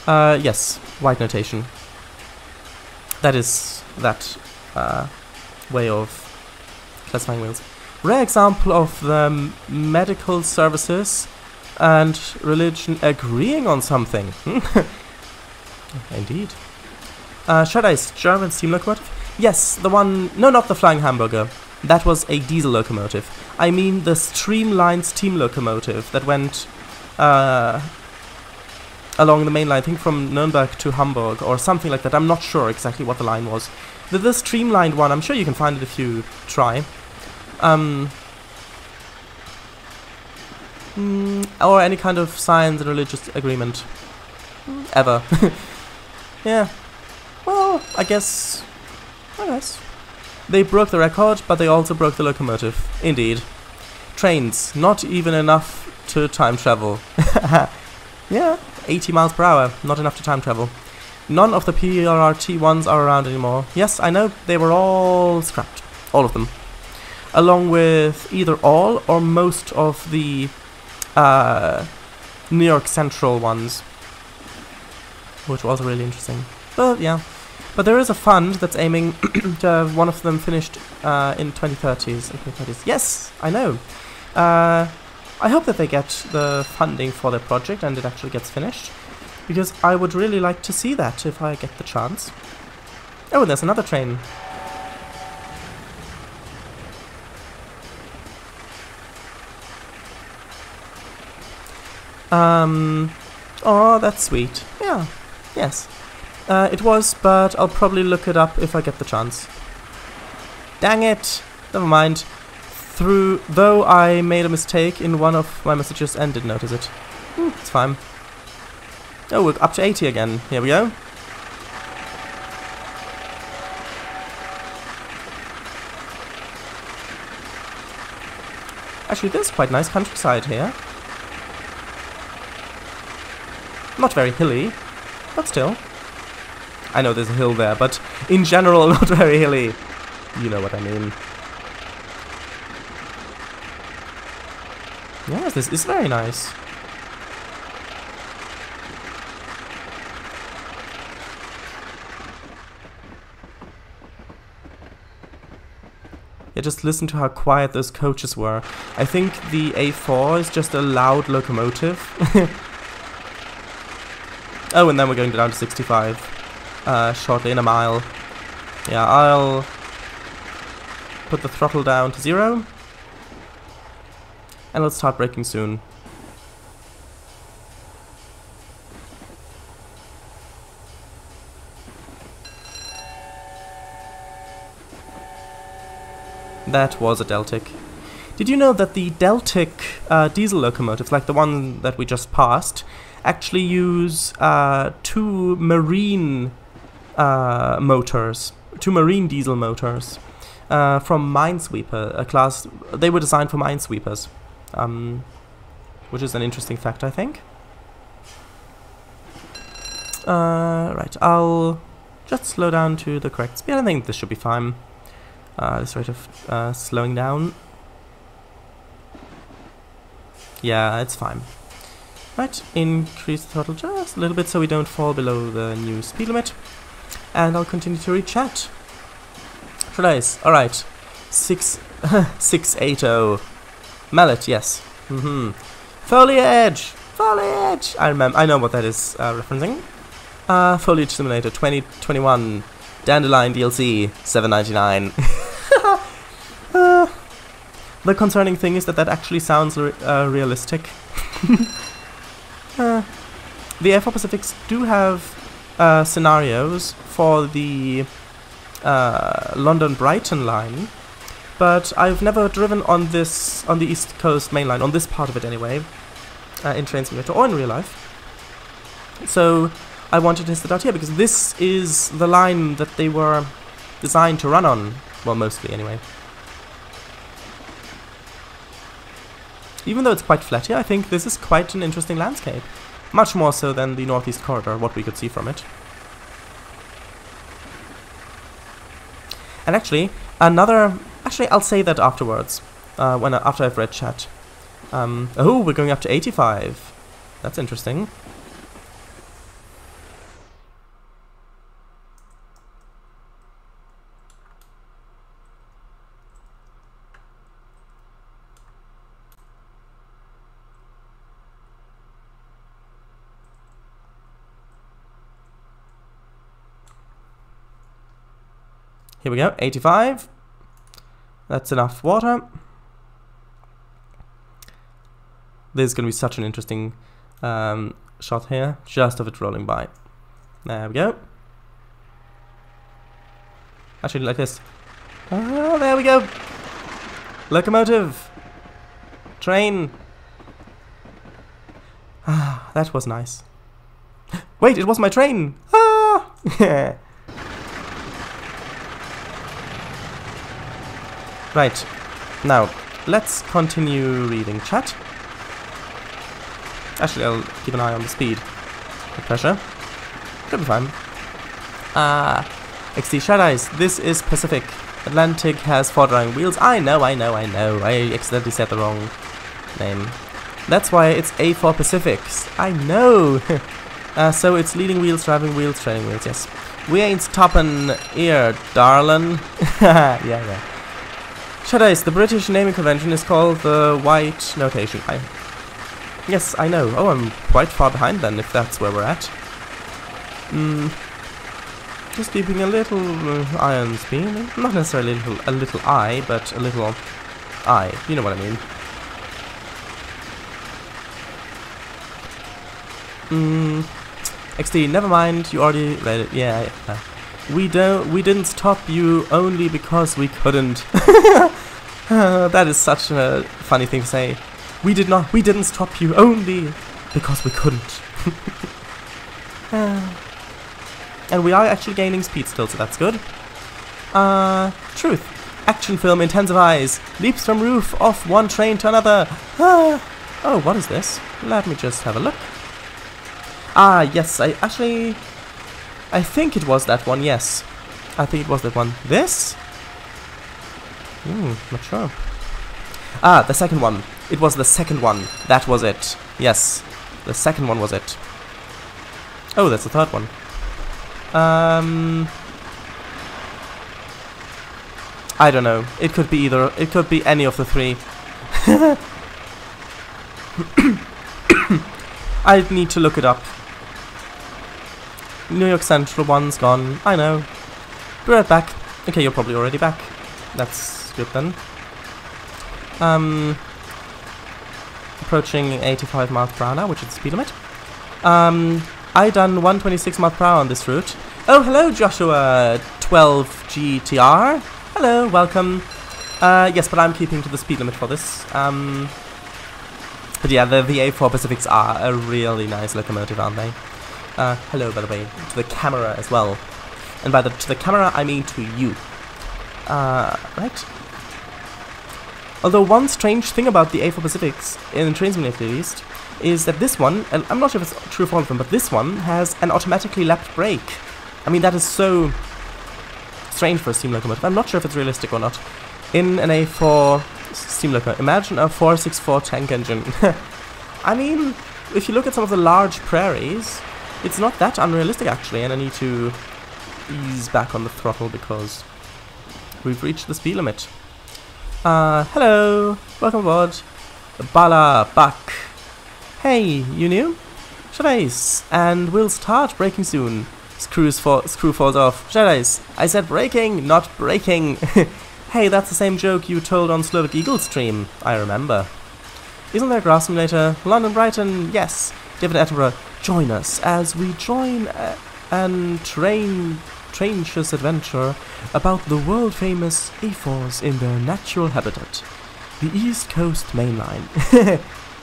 Yes, white notation. That is that way of classifying wheels. Rare example of the medical services and religion agreeing on something. Indeed. Shadow's German steam locomotive? Yes, the one... No, not the flying hamburger. That was a diesel locomotive. I mean the streamlined steam locomotive that went along the main line, I think from Nuremberg to Hamburg or something like that. I'm not sure exactly what the line was. The streamlined one, I'm sure you can find it if you try. Or any kind of science and religious agreement. Ever. Yeah. Well, I guess... They broke the record, but they also broke the locomotive. Indeed. Trains. Not even enough to time travel. Yeah. 80 miles per hour. Not enough to time travel. None of the PRRT ones are around anymore. Yes, I know. They were all scrapped. All of them. Along with either all or most of the New York Central ones, which was really interesting. But yeah, but there is a fund that's aiming to have one of them finished in 2030s. Yes, I know. I hope that they get the funding for their project and it actually gets finished, because I would really like to see that if I get the chance. Oh, and there's another train. Oh, that's sweet. Yeah, yes. It was, but I'll probably look it up if I get the chance. Dang it! Never mind. Though I made a mistake in one of my messages and didn't notice it. It's fine. Oh, we're up to 80 again. Here we go. Actually, there's quite nice countryside here. Not very hilly, but still. I know there's a hill there, but in general not very hilly. You know what I mean. Yes, this is very nice. Yeah, just listen to how quiet those coaches were. I think the A4 is just a loud locomotive. Oh, and then we're going down to 65 shortly in a mile. Yeah, I'll put the throttle down to 0. And let's start braking soon. That was a Deltic. Did you know that the Deltic diesel locomotives, like the one that we just passed, actually use two marine diesel motors from Minesweeper, a class. They were designed for minesweepers, which is an interesting fact, I think. Right, I'll just slow down to the correct speed. I think this should be fine. This rate of slowing down. Yeah, it's fine. Right, increase the throttle just a little bit so we don't fall below the new speed limit. And I'll continue to read chat. Should I? Alright. 680. Mallet, yes. Foliage! Foliage! I know what that is referencing. Foliage Simulator 2021. Dandelion DLC, $7.99. The concerning thing is that actually sounds realistic. The A4 Pacifics do have scenarios for the London-Brighton line, but I've never driven on the East Coast main line, on this part of it anyway, in Train Simulator or in real life. So I wanted to test it out here because this is the line that they were designed to run on, well, mostly anyway. Even though it's quite flat here, I think this is quite an interesting landscape. Much more so than the Northeast Corridor, what we could see from it. And actually, I'll say that afterwards, after I've read chat. Oh, we're going up to 85. That's interesting. Here we go, 85. That's enough water. This is going to be such an interesting shot here, just of it rolling by. There we go. Actually, like this. Ah, there we go. Locomotive. Train. Ah, that was nice. Wait, it was my train. Ah! Right, now, let's continue reading chat. Actually, I'll keep an eye on the speed. The pressure. Should be fine. XD Shadice, this is Pacific. Atlantic has 4 driving wheels. I know. I accidentally said the wrong name. That's why it's A4 Pacifics. I know! So it's leading wheels, driving wheels, trailing wheels, yes. We ain't stopping here, darlin'. Yeah. Shadice, the British naming convention is called the White Notation. Yes, I know. Oh, I'm quite far behind then, if that's where we're at. Just keeping a little eye on the speed. Not necessarily a little eye, but a little eye. You know what I mean. XD, never mind. You already read it. Yeah. We didn't stop you only because we couldn't. That is such a funny thing to say. We didn't stop you only because we couldn't. And we are actually gaining speed still, so that's good. Truth. Action film intensifies. Leaps from roof off one train to another. Oh, what is this? Let me just have a look. Yes, I think it was that one, yes. I think it was that one. This? Not sure. The second one. It was the second one. That was it. Yes. The second one was it. Oh, that's the third one. I don't know. It could be either. It could be any of the three. I'd need to look it up. New York Central one's gone. I know. Be right back. Okay, you're probably already back. That's good then. Approaching 85 miles per hour now, which is the speed limit. I done 126 miles per hour on this route. Oh, hello, Joshua 12GTR. Hello, welcome. Yes, but I'm keeping to the speed limit for this. But yeah, the A4 Pacifics are a really nice locomotive, aren't they? Hello, by the way, to the camera as well. And by to the camera, I mean to you. Right? Although one strange thing about the A4 Pacifics, in Train Simulator at least, is that this one, and I'm not sure if it's true for all of them, but this one has an automatically lapped brake. I mean, that is so strange for a steam locomotive. I'm not sure if it's realistic or not. In an A4 steam locomotive, imagine a 464 tank engine. I mean, if you look at some of the large prairies, it's not that unrealistic actually, and I need to ease back on the throttle because we've reached the speed limit. Hello, welcome aboard. Bala Buck. Hey, you new? Shadows, and we'll start braking soon. Screw falls off. Shadows, I said braking, not breaking. Hey, that's the same joke you told on Slovak Eagle stream, I remember. Isn't there a grass simulator? London, Brighton, yes. David Attenborough, join us as we join an trainless adventure about the world-famous A4s in their natural habitat, the East Coast Main Line.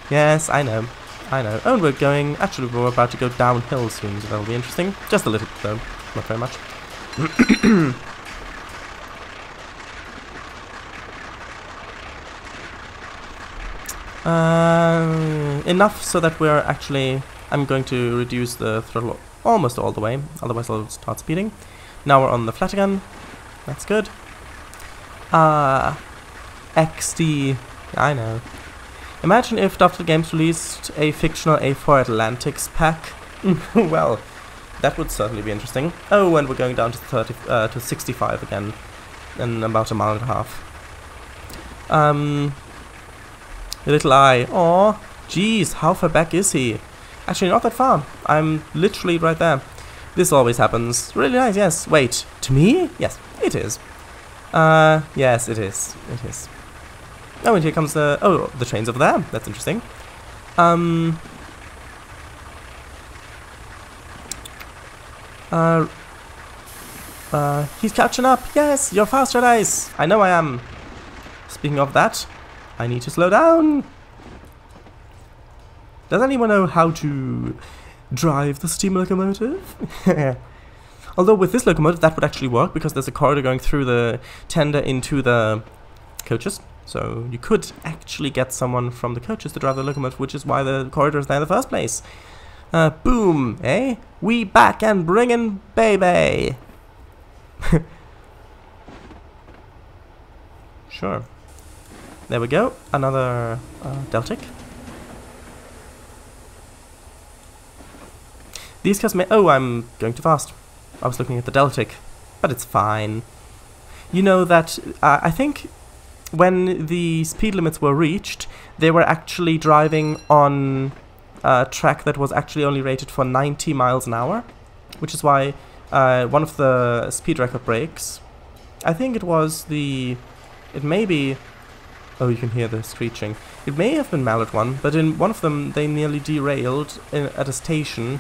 Yes, I know. Oh, and we're about to go downhill soon, so that'll be interesting. Just a little bit, though. Not very much. Enough so that we're actually... I'm going to reduce the throttle almost all the way, otherwise I'll start speeding. Now we're on the flat again. That's good. XD. I know. Imagine if Dr. Games released a fictional A4 Atlantics pack. Well, that would certainly be interesting. Oh, and we're going down to 65 again in about a mile and a half. Little eye. Aw, jeez, how far back is he? Actually, not that far. I'm literally right there. This always happens. Really nice, yes. Wait, to me? Yes, it is. Yes, it is. It is. Oh, and here comes the... Oh, the train's over there. That's interesting. He's catching up. Yes, you're faster, guys. I know I am. Speaking of that, I need to slow down. Does anyone know how to drive the steam locomotive? Although with this locomotive that would actually work because there's a corridor going through the tender into the coaches. So you could actually get someone from the coaches to drive the locomotive, which is why the corridor is there in the first place. Boom, eh? We back and bringin' baby. Sure. There we go. Another Deltic. These cars may... Oh, I'm going too fast. I was looking at the Deltic. But it's fine. You know that... I think when the speed limits were reached, they were actually driving on a track that was actually only rated for 90 miles an hour. Which is why one of the speed record breaks... I think it was the... It may be... Oh, you can hear the screeching. It may have been Mallard one, but in one of them they nearly derailed at a station...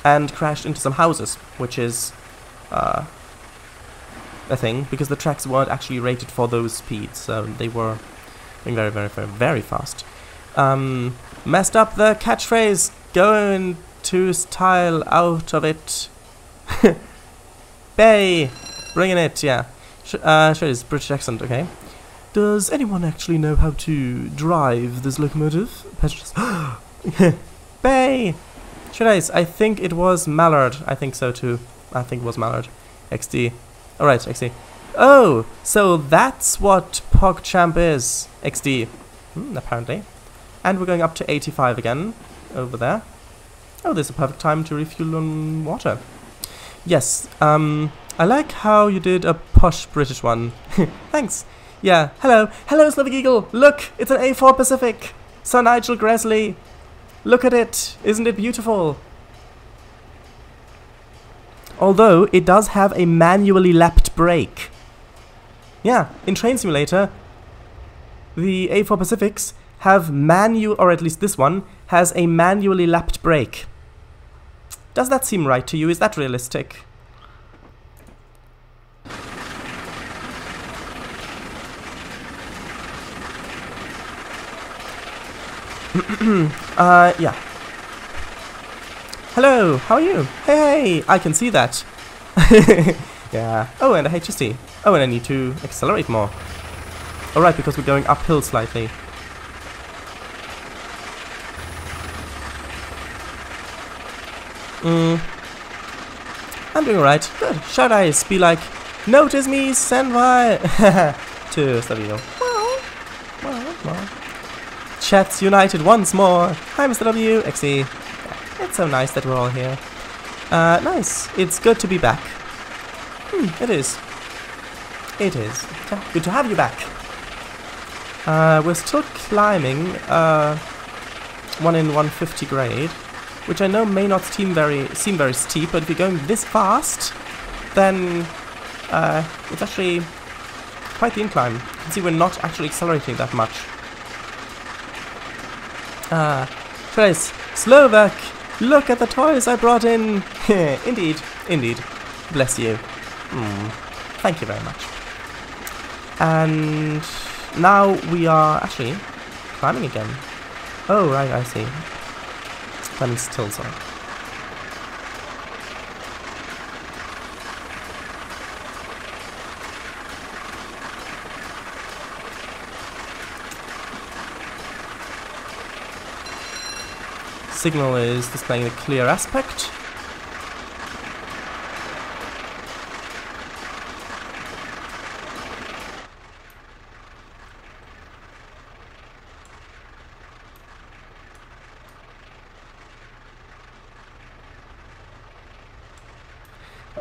and crashed into some houses, which is a thing, because the tracks weren't actually rated for those speeds, so they were going very, very, very, very fast. Messed up the catchphrase, going to style out of it. Bay, bringing it, yeah. Sure, it's British accent, okay. Does anyone actually know how to drive this locomotive? Bay! I think it was Mallard. I think so too. I think it was Mallard. XD. Alright, XD. Oh! So that's what PogChamp is. XD. Apparently. And we're going up to 85 again. Over there. Oh, there's a perfect time to refuel on water. Yes. I like how you did a posh British one. Thanks. Yeah. Hello. Hello, Slovak Eagle. Look! It's an A4 Pacific. Sir Nigel Gresley. Look at it! Isn't it beautiful? Although, it does have a manually lapped brake. Yeah, in Train Simulator, the A4 Pacifics have or at least this one, has a manually lapped brake. Does that seem right to you? Is that realistic? Yeah. Hello, how are you? Hey, I can see that. Yeah. Oh, and a HST. Oh, and I need to accelerate more. Alright, because we're going uphill slightly. I'm doing alright. Good. Should I be like, notice me, Senpai! To Stavio. Well. Chats united once more. Hi, Mr. W. XE. It's so nice that we're all here. Nice. It's good to be back. It is. It is. Good to have you back. We're still climbing 1 in 150 grade, which I know may not seem very steep, but if you're going this fast, then it's actually quite the incline. You can see we're not actually accelerating that much. Trace, Slovak, look at the toys I brought in. Indeed. Bless you. Thank you very much. And now we are actually climbing again. Oh, right, I see. Climbing still, sorry. Signal is displaying the clear aspect.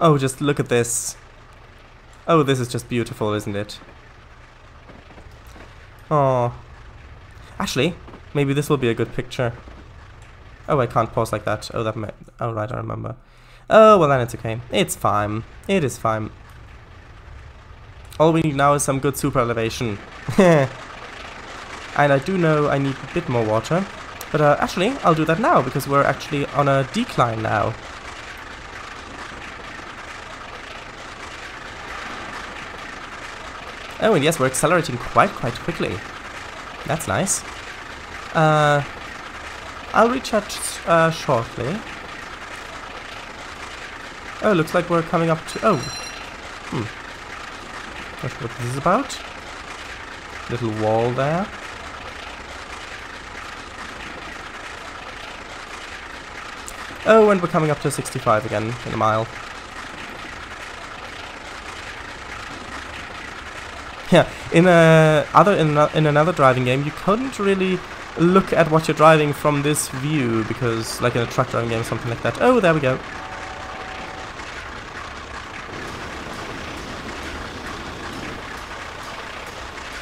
Oh, just look at this. Oh, this is just beautiful, isn't it? Oh. Actually, maybe this will be a good picture. Oh, I can't pause like that. Oh, oh, right, I remember. Oh, well then it's okay. It's fine. It is fine. All we need now is some good super elevation. And I do know I need a bit more water. But actually, I'll do that now, because we're actually on a decline now. Oh, and yes, we're accelerating quite quickly. That's nice. I'll reach out shortly. Oh, looks like we're coming up to... Oh. Not sure what this is about. Little wall there. Oh, and we're coming up to 65 again in a mile. Yeah, in another driving game, you couldn't really look at what you're driving from this view, because, like in a truck driving game or something like that. Oh, there we go.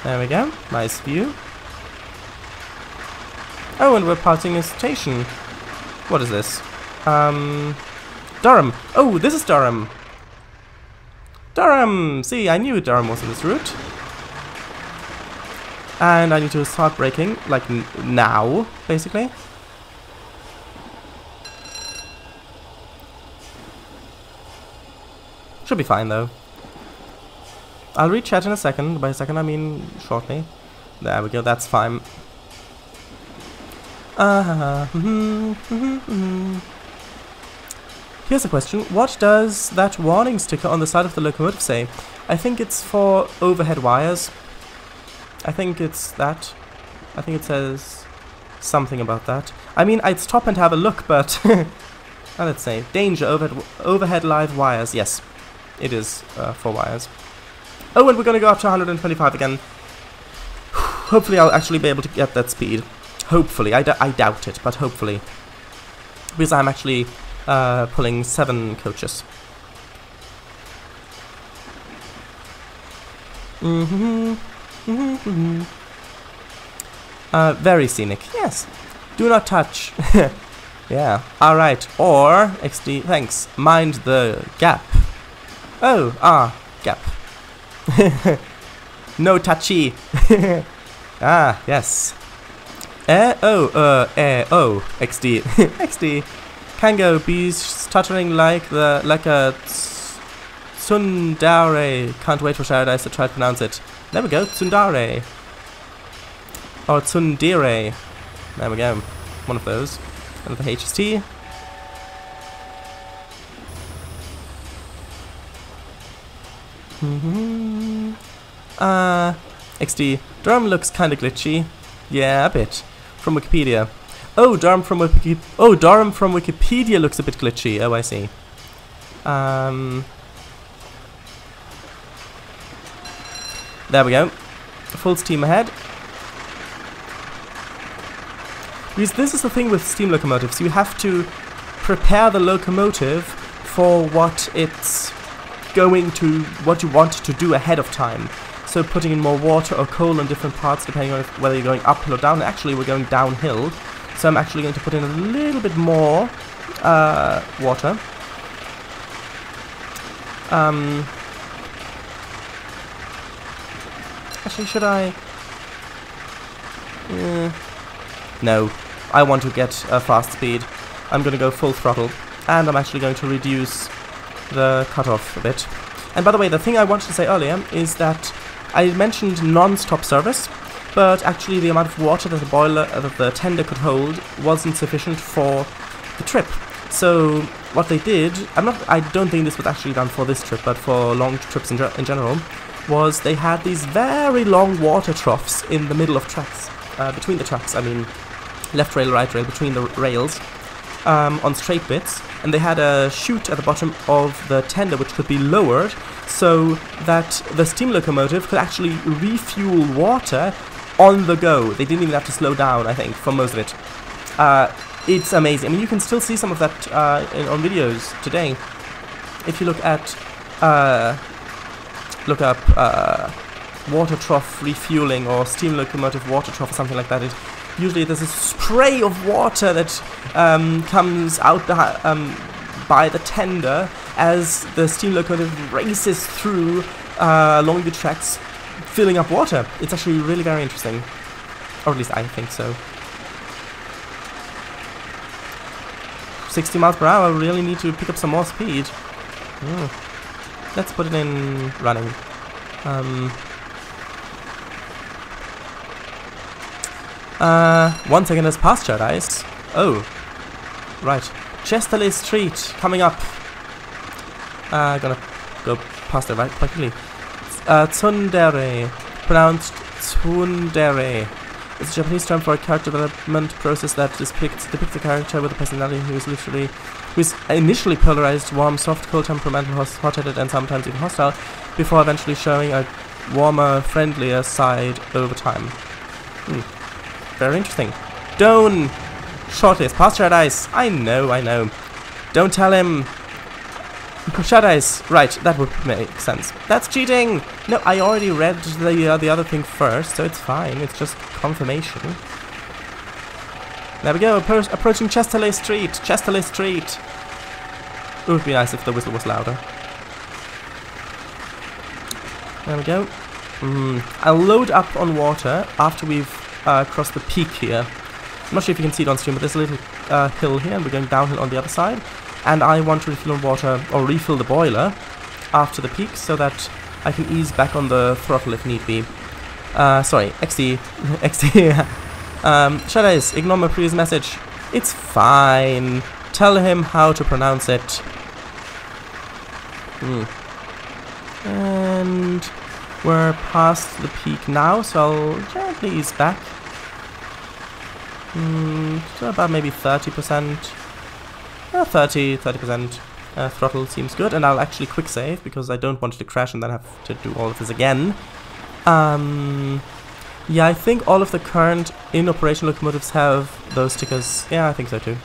There we go. Nice view. Oh, and we're passing a station. What is this? Durham. Oh, this is Durham. Durham! See, I knew Durham was on this route. And I need to start braking, like now, basically. Should be fine, though. I'll reach chat in a second. By a second, I mean shortly. There we go, that's fine. Here's a question. What does that warning sticker on the side of the locomotive say? I think it's for overhead wires. I think it's that. I think it says something about that. I mean, I'd stop and have a look, but... let's say, danger, overhead live wires. Yes, it is for wires. Oh, and we're gonna go up to 125 again. Hopefully I'll actually be able to get that speed. Hopefully. I doubt it, but hopefully. Because I'm actually pulling 7 coaches. Very scenic. Yes. Do not touch. Yeah. Alright. Or, XD, thanks. Mind the gap. Oh, gap. No touchy. Ah, yes. XD. XD. Kango be stuttering like a tsundere. Can't wait for Paradise to try to pronounce it. There we go, tsundere. Or tsundere. There we go. One of those. Another HST. XD. Durham looks kinda glitchy. Yeah, a bit. From Wikipedia. Oh, Durham from Wikipedia looks a bit glitchy. Oh, I see. There we go. Full steam ahead. Because this is the thing with steam locomotives. You have to prepare the locomotive for what it's going to, what you want to do ahead of time. So putting in more water or coal on different parts depending on whether you're going uphill or down. Actually, we're going downhill. So I'm actually going to put in a little bit more water. Actually, should I? No. I want to get a fast speed. I'm going to go full throttle. And I'm actually going to reduce the cutoff a bit. And by the way, the thing I wanted to say earlier is that I mentioned non-stop service, but actually the amount of water that the boiler, that the tender could hold wasn't sufficient for the trip. So what they did, I don't think this was actually done for this trip, but for long trips in general, was they had these very long water troughs in the middle of tracks, between the tracks, I mean left rail, right rail, between the rails, on straight bits, and they had a chute at the bottom of the tender which could be lowered so that the steam locomotive could actually refuel water on the go. They didn't even have to slow down, I think, for most of it. It's amazing. I mean, you can still see some of that on videos today. If you look at, look up water trough refueling or steam locomotive water trough or something like that, usually there's a spray of water that comes out by the tender as the steam locomotive races through along the tracks, filling up water. It's actually really very interesting. Or at least I think so. 60 miles per hour, really need to pick up some more speed. Let's put it in running. 1 second has passed, Chad Ice. Oh, right. Chesterley Street coming up. Gonna go past it right quickly. Tsundere, pronounced tsundere. It's a Japanese term for a character development process that depicts a character with a personality who is initially polarized, warm, soft, cold, temperamental, hot-headed, and sometimes even hostile, before eventually showing a warmer, friendlier side over time. Very interesting. Don't shortlist. Past Shad Ice. I know. Don't tell him. Shad Ice. Right, that would make sense. That's cheating. No, I already read the other thing first, so it's fine. It's just confirmation. There we go. Approaching Chesterley Street. Chesterley Street. It would be nice if the whistle was louder. There we go. I'll load up on water after we've crossed the peak here. I'm not sure if you can see it on stream, but there's a little hill here, and we're going downhill on the other side. And I want to refill water, or refill the boiler after the peak, so that I can ease back on the throttle if need be. Sorry, XD. Shadows, ignore my previous message. It's fine. Tell him how to pronounce it. And we're past the peak now, so I'll gently ease back. So about maybe 30%. 30% throttle seems good, and I'll actually quick save because I don't want it to crash and then have to do all of this again. Yeah, I think all of the current in operation locomotives have those stickers. Yeah, I think so too.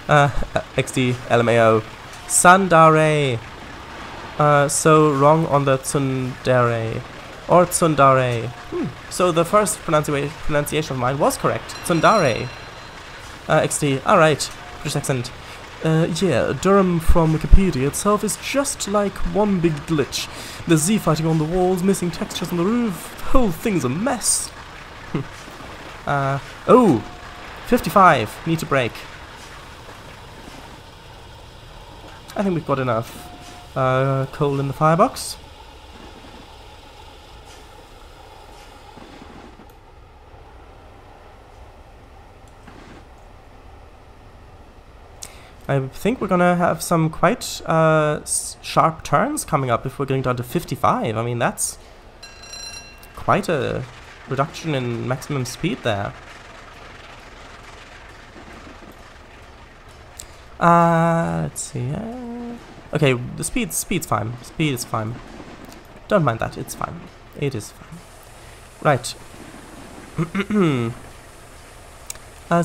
XD, LMAO. Sandare. So wrong on the Tsundere. Or Tsundare. So the first pronunciation of mine was correct. Tsundare. XD. Alright. British accent. Yeah, Durham from Wikipedia itself is just like one big glitch. There's Z fighting on the walls, missing textures on the roof. The whole thing's a mess. Oh! 55. Need to brake. I think we've got enough coal in the firebox. I think we're gonna have some quite sharp turns coming up if we're going down to 55. I mean, that's quite a reduction in maximum speed there. Let's see. Okay, the speed's fine. Speed is fine. Don't mind that. It's fine. It is fine. Right.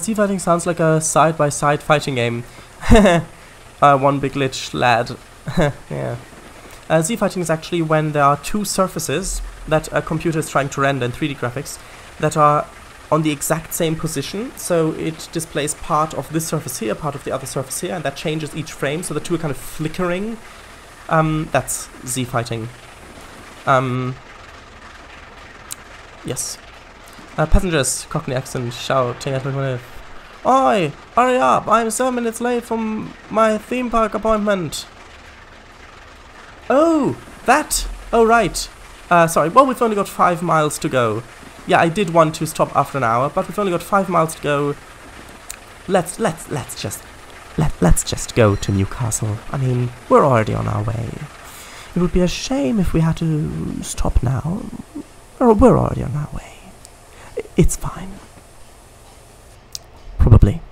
Sea fighting sounds like a side-by-side fighting game. One big glitch, lad. Yeah. Sea fighting is actually when there are two surfaces that a computer is trying to render in 3D graphics that are on the exact same position, so it displays part of this surface here, part of the other surface here, and that changes each frame, so the two are kind of flickering. That's Z fighting. Yes. Passengers, Cockney accent, shouting at locomotive. Oi! Hurry up! I'm 7 minutes late from my theme park appointment. Oh! That! Oh, right. Sorry. Well, we've only got 5 miles to go. Yeah, I did want to stop after an hour, but we've only got 5 miles to go. Let's just go to Newcastle. I mean, we're already on our way. It would be a shame if we had to stop now. We're already on our way. It's fine. Probably.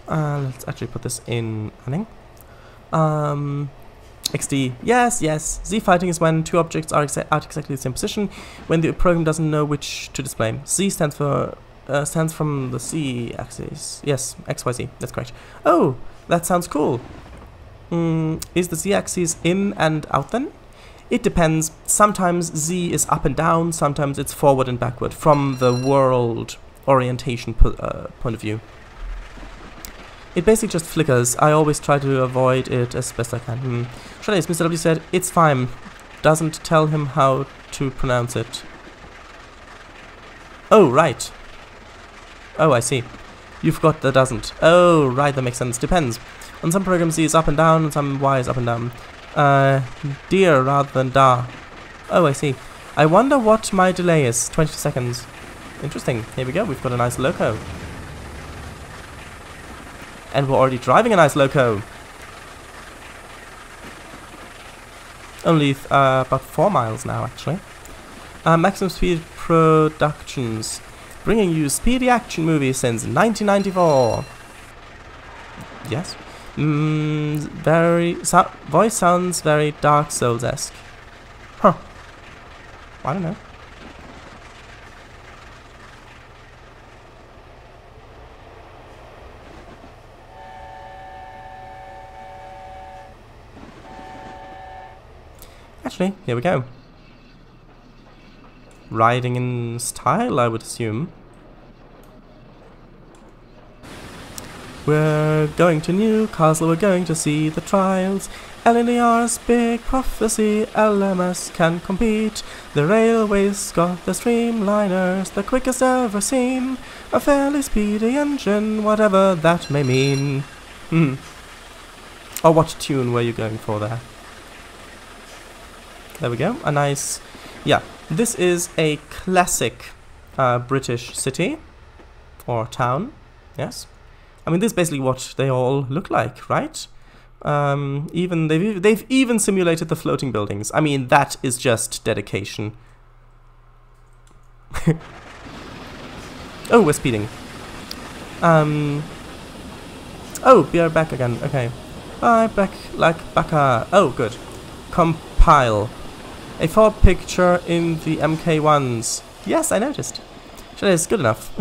Let's actually put this in running. XD. Yes. Z fighting is when two objects are at exactly the same position when the program doesn't know which to display. Z stands for stands from the Z axis. Yes, XYZ. That's correct. Oh, that sounds cool. Is the Z axis in and out then? It depends. Sometimes Z is up and down, sometimes it's forward and backward from the world orientation point of view. It basically just flickers. I always try to avoid it as best I can. Shalace, Mr. W said, it's fine. Doesn't tell him how to pronounce it. Oh, right. Oh, I see. You forgot the doesn't. Oh, right, that makes sense. Depends. On some programs Z is up and down, on some Y is up and down. Dear rather than da. Oh, I see. I wonder what my delay is. 20 seconds. Interesting. Here we go. We've got a nice loco. And we're already driving a nice loco. Only about 4 miles now, actually. Maximum Speed Productions. Bringing you speedy action movies since 1994. Yes. Voice sounds very Dark Souls-esque. Huh. I don't know. Actually, here we go. Riding in style, I would assume. We're going to Newcastle, we're going to see the trials. LNER's big prophecy, LMS can compete. The railways got the streamliners, the quickest ever seen. A fairly speedy engine, whatever that may mean. Oh, what tune were you going for there? There we go, a nice... Yeah, this is a classic British city. Or town, yes. I mean, this is basically what they all look like, right? They've even simulated the floating buildings. I mean, that is just dedication. Oh, we're speeding. Oh, we are back again. Okay. Back like Baka. Oh, good. Compile. A 4 picture in the MK1s. Yes, I noticed. Sure, it's good enough.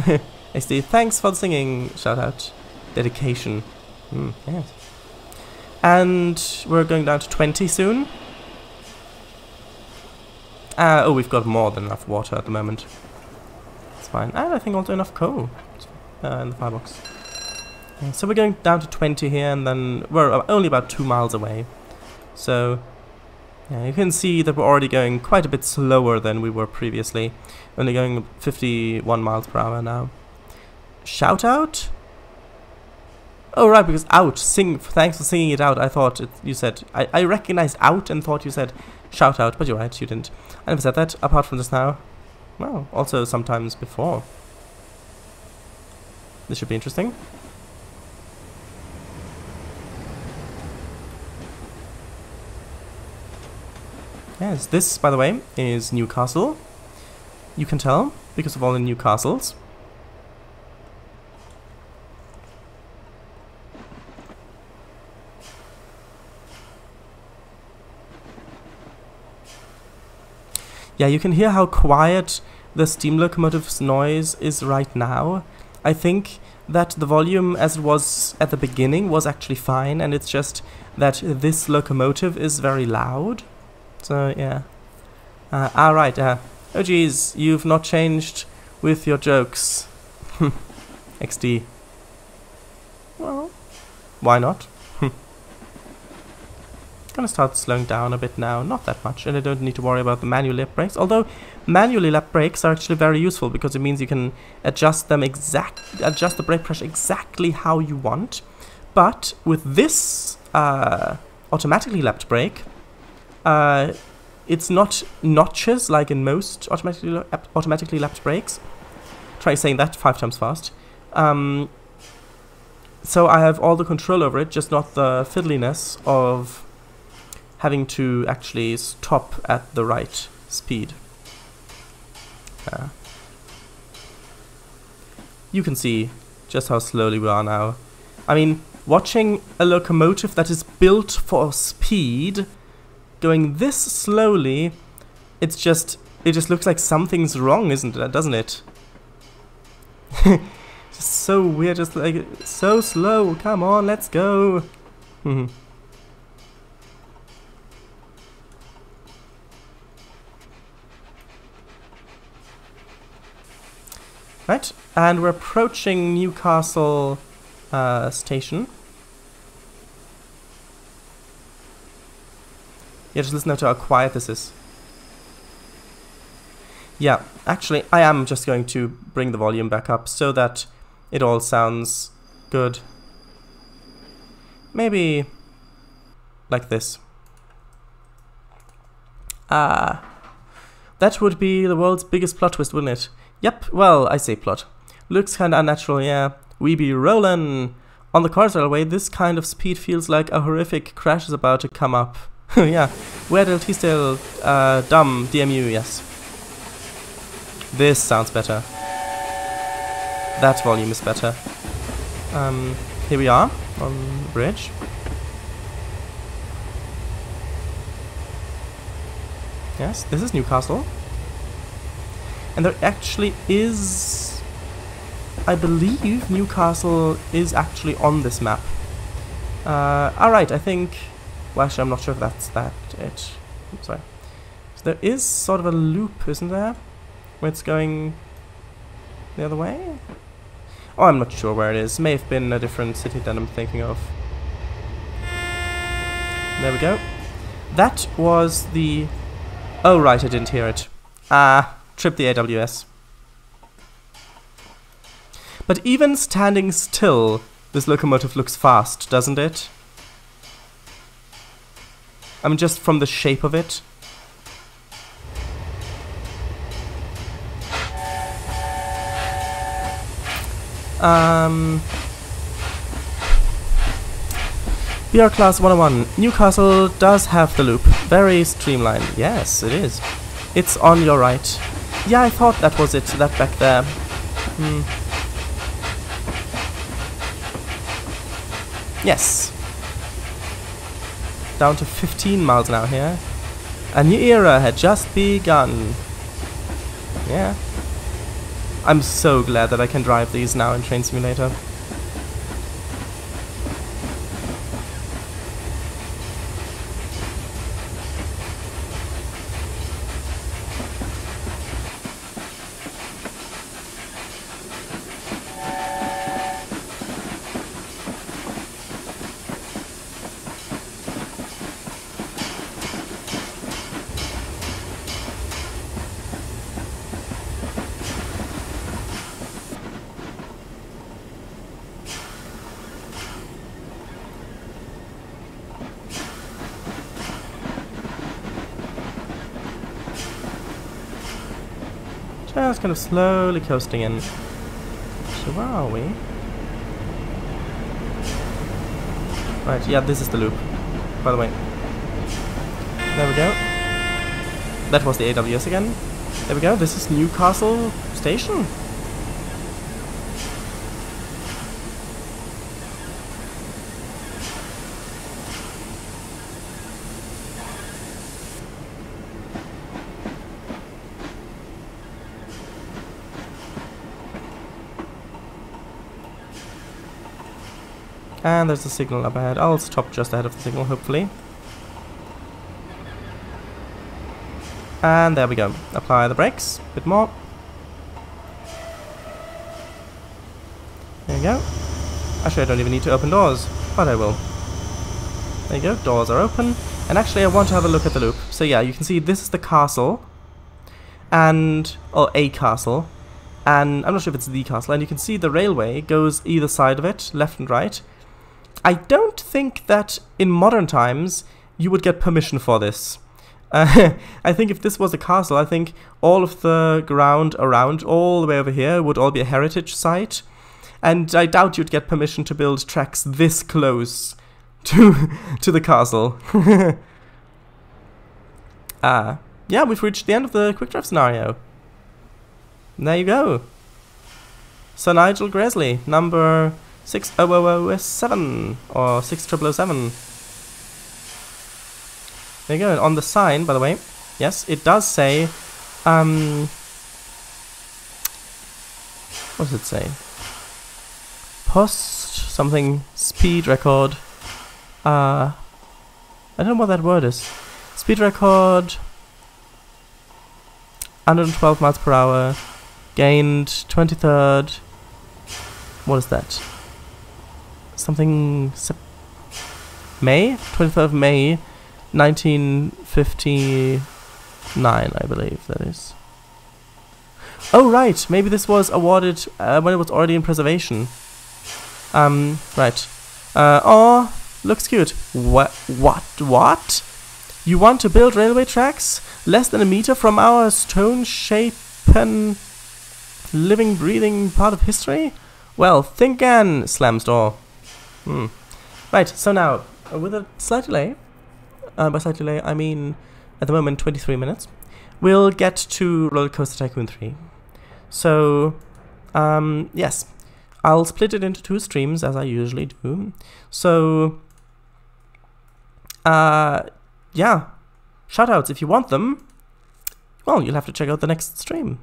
SD, thanks for the singing. Shout out. Dedication. Yes. And we're going down to 20 soon. Oh, we've got more than enough water at the moment. It's fine. And I think also enough coal in the firebox. Yeah, so we're going down to 20 here, and then we're only about 2 miles away. So, yeah, you can see that we're already going quite a bit slower than we were previously. Only going 51 miles per hour now. Shout out? Oh, right, because out. Sing. Thanks for singing it out. I thought you said... I recognized out and thought you said shout out, but you're right, you didn't. I never said that, apart from just now. Well, also sometimes before. This should be interesting. Yes, this, by the way, is Newcastle. You can tell, because of all the Newcastles. Yeah, you can hear how quiet the steam locomotive's noise is right now. I think that the volume as it was at the beginning was actually fine, and it's just that this locomotive is very loud. So, yeah. Right, oh geez, you've not changed with your jokes. XD. Well, why not? Gonna start slowing down a bit now, not that much, and I don't need to worry about the manual lap brakes, although manually lap brakes are actually very useful because it means you can adjust them adjust the brake pressure exactly how you want. But with this automatically lapped brake, it's not notches like in most automatically lapped brakes. Try saying that 5 times fast. So I have all the control over it, just not the fiddliness of having to actually stop at the right speed. You can see just how slowly we are now. I mean, watching a locomotive that is built for speed going this slowly, it just looks like something's wrong, doesn't it? Just so weird, just like so slow. Come on, let's go. Right, and we're approaching Newcastle station. Yeah, just listen to how quiet this is. Yeah, actually, I am just going to bring the volume back up so that it all sounds good. Maybe like this. That would be the world's biggest plot twist, wouldn't it? Yep, well, I say plot. Looks kinda unnatural, yeah. We be rollin'. On the cars railway, this kind of speed feels like a horrific crash is about to come up. Yeah, Weardale, Teesdale, dumb, DMU, yes. This sounds better. That volume is better. Here we are, on the bridge. Yes, this is Newcastle. And there actually is, I believe Newcastle is actually on this map. Alright, I think, well actually I'm not sure if that's it. I'm sorry. So there is sort of a loop, isn't there? Where it's going the other way? Oh, I'm not sure where it is. May have been a different city that I'm thinking of. There we go. That was the... Oh right, I didn't hear it. Trip the AWS. But even standing still, this locomotive looks fast, doesn't it? I mean, just from the shape of it. BR Class 101. Newcastle does have the loop. Very streamlined. Yes, it is. It's on your right. Yeah, I thought that was it, that back there. Yes. Down to 15 miles an hour here. A new era had just begun. Yeah. I'm so glad that I can drive these now in Train Simulator. Just kind of slowly coasting in. So where are we? Right, yeah, this is the loop, by the way. There we go. That was the AWS again. There we go, this is Newcastle Station. And there's a signal up ahead. I'll stop just ahead of the signal, hopefully. And there we go. Apply the brakes. A bit more. There you go. Actually, I don't even need to open doors, but I will. There you go. Doors are open. And actually, I want to have a look at the loop. So yeah, you can see this is the castle. And... or a castle. And I'm not sure if it's the castle. And you can see the railway goes either side of it, left and right. I don't think that in modern times you would get permission for this. I think if this was a castle, I think all of the ground around, all the way over here, would all be a heritage site. And I doubt you'd get permission to build tracks this close to the castle. Yeah, we've reached the end of the quick drive scenario. And there you go. Sir Nigel Gresley, number 6007 or 6007. There you go. And on the sign, by the way, yes, it does say, what does it say? Post something speed record. I don't know what that word is. Speed record 112 miles per hour. Gained 23rd. What is that? Something May? 23rd of May 1959, I believe that is. Oh right, maybe this was awarded when it was already in preservation. Right. Oh, looks cute. What? You want to build railway tracks less than a meter from our stone-shapen, living, breathing part of history? Well, think again, slams door. Right, so now, with a slight delay, by slight delay I mean at the moment 23 minutes, we'll get to Roller Coaster Tycoon 3. So, yes, I'll split it into 2 streams as I usually do. So, yeah, shoutouts if you want them. Well, you'll have to check out the next stream.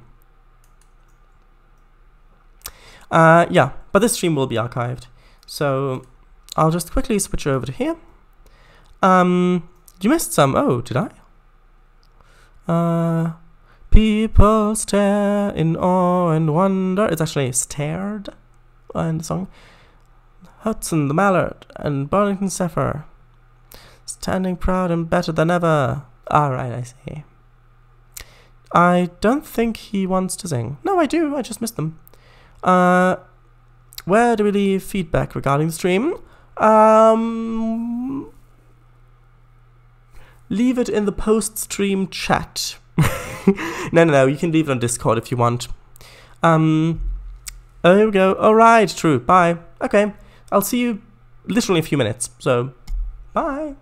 Yeah, but this stream will be archived. So I'll just quickly switch over to here. You missed some. Oh, did I? People stare in awe and wonder. It's actually stared in the song. Hudson the Mallard and Burlington Zephyr. Standing proud and better than ever. Alright, I see. I don't think he wants to sing. No, I do. I just missed them. Where do we leave feedback regarding the stream? Leave it in the post-stream chat. No, you can leave it on Discord if you want. There we go. Alright, true. Bye. Okay, I'll see you literally in a few minutes. So, bye.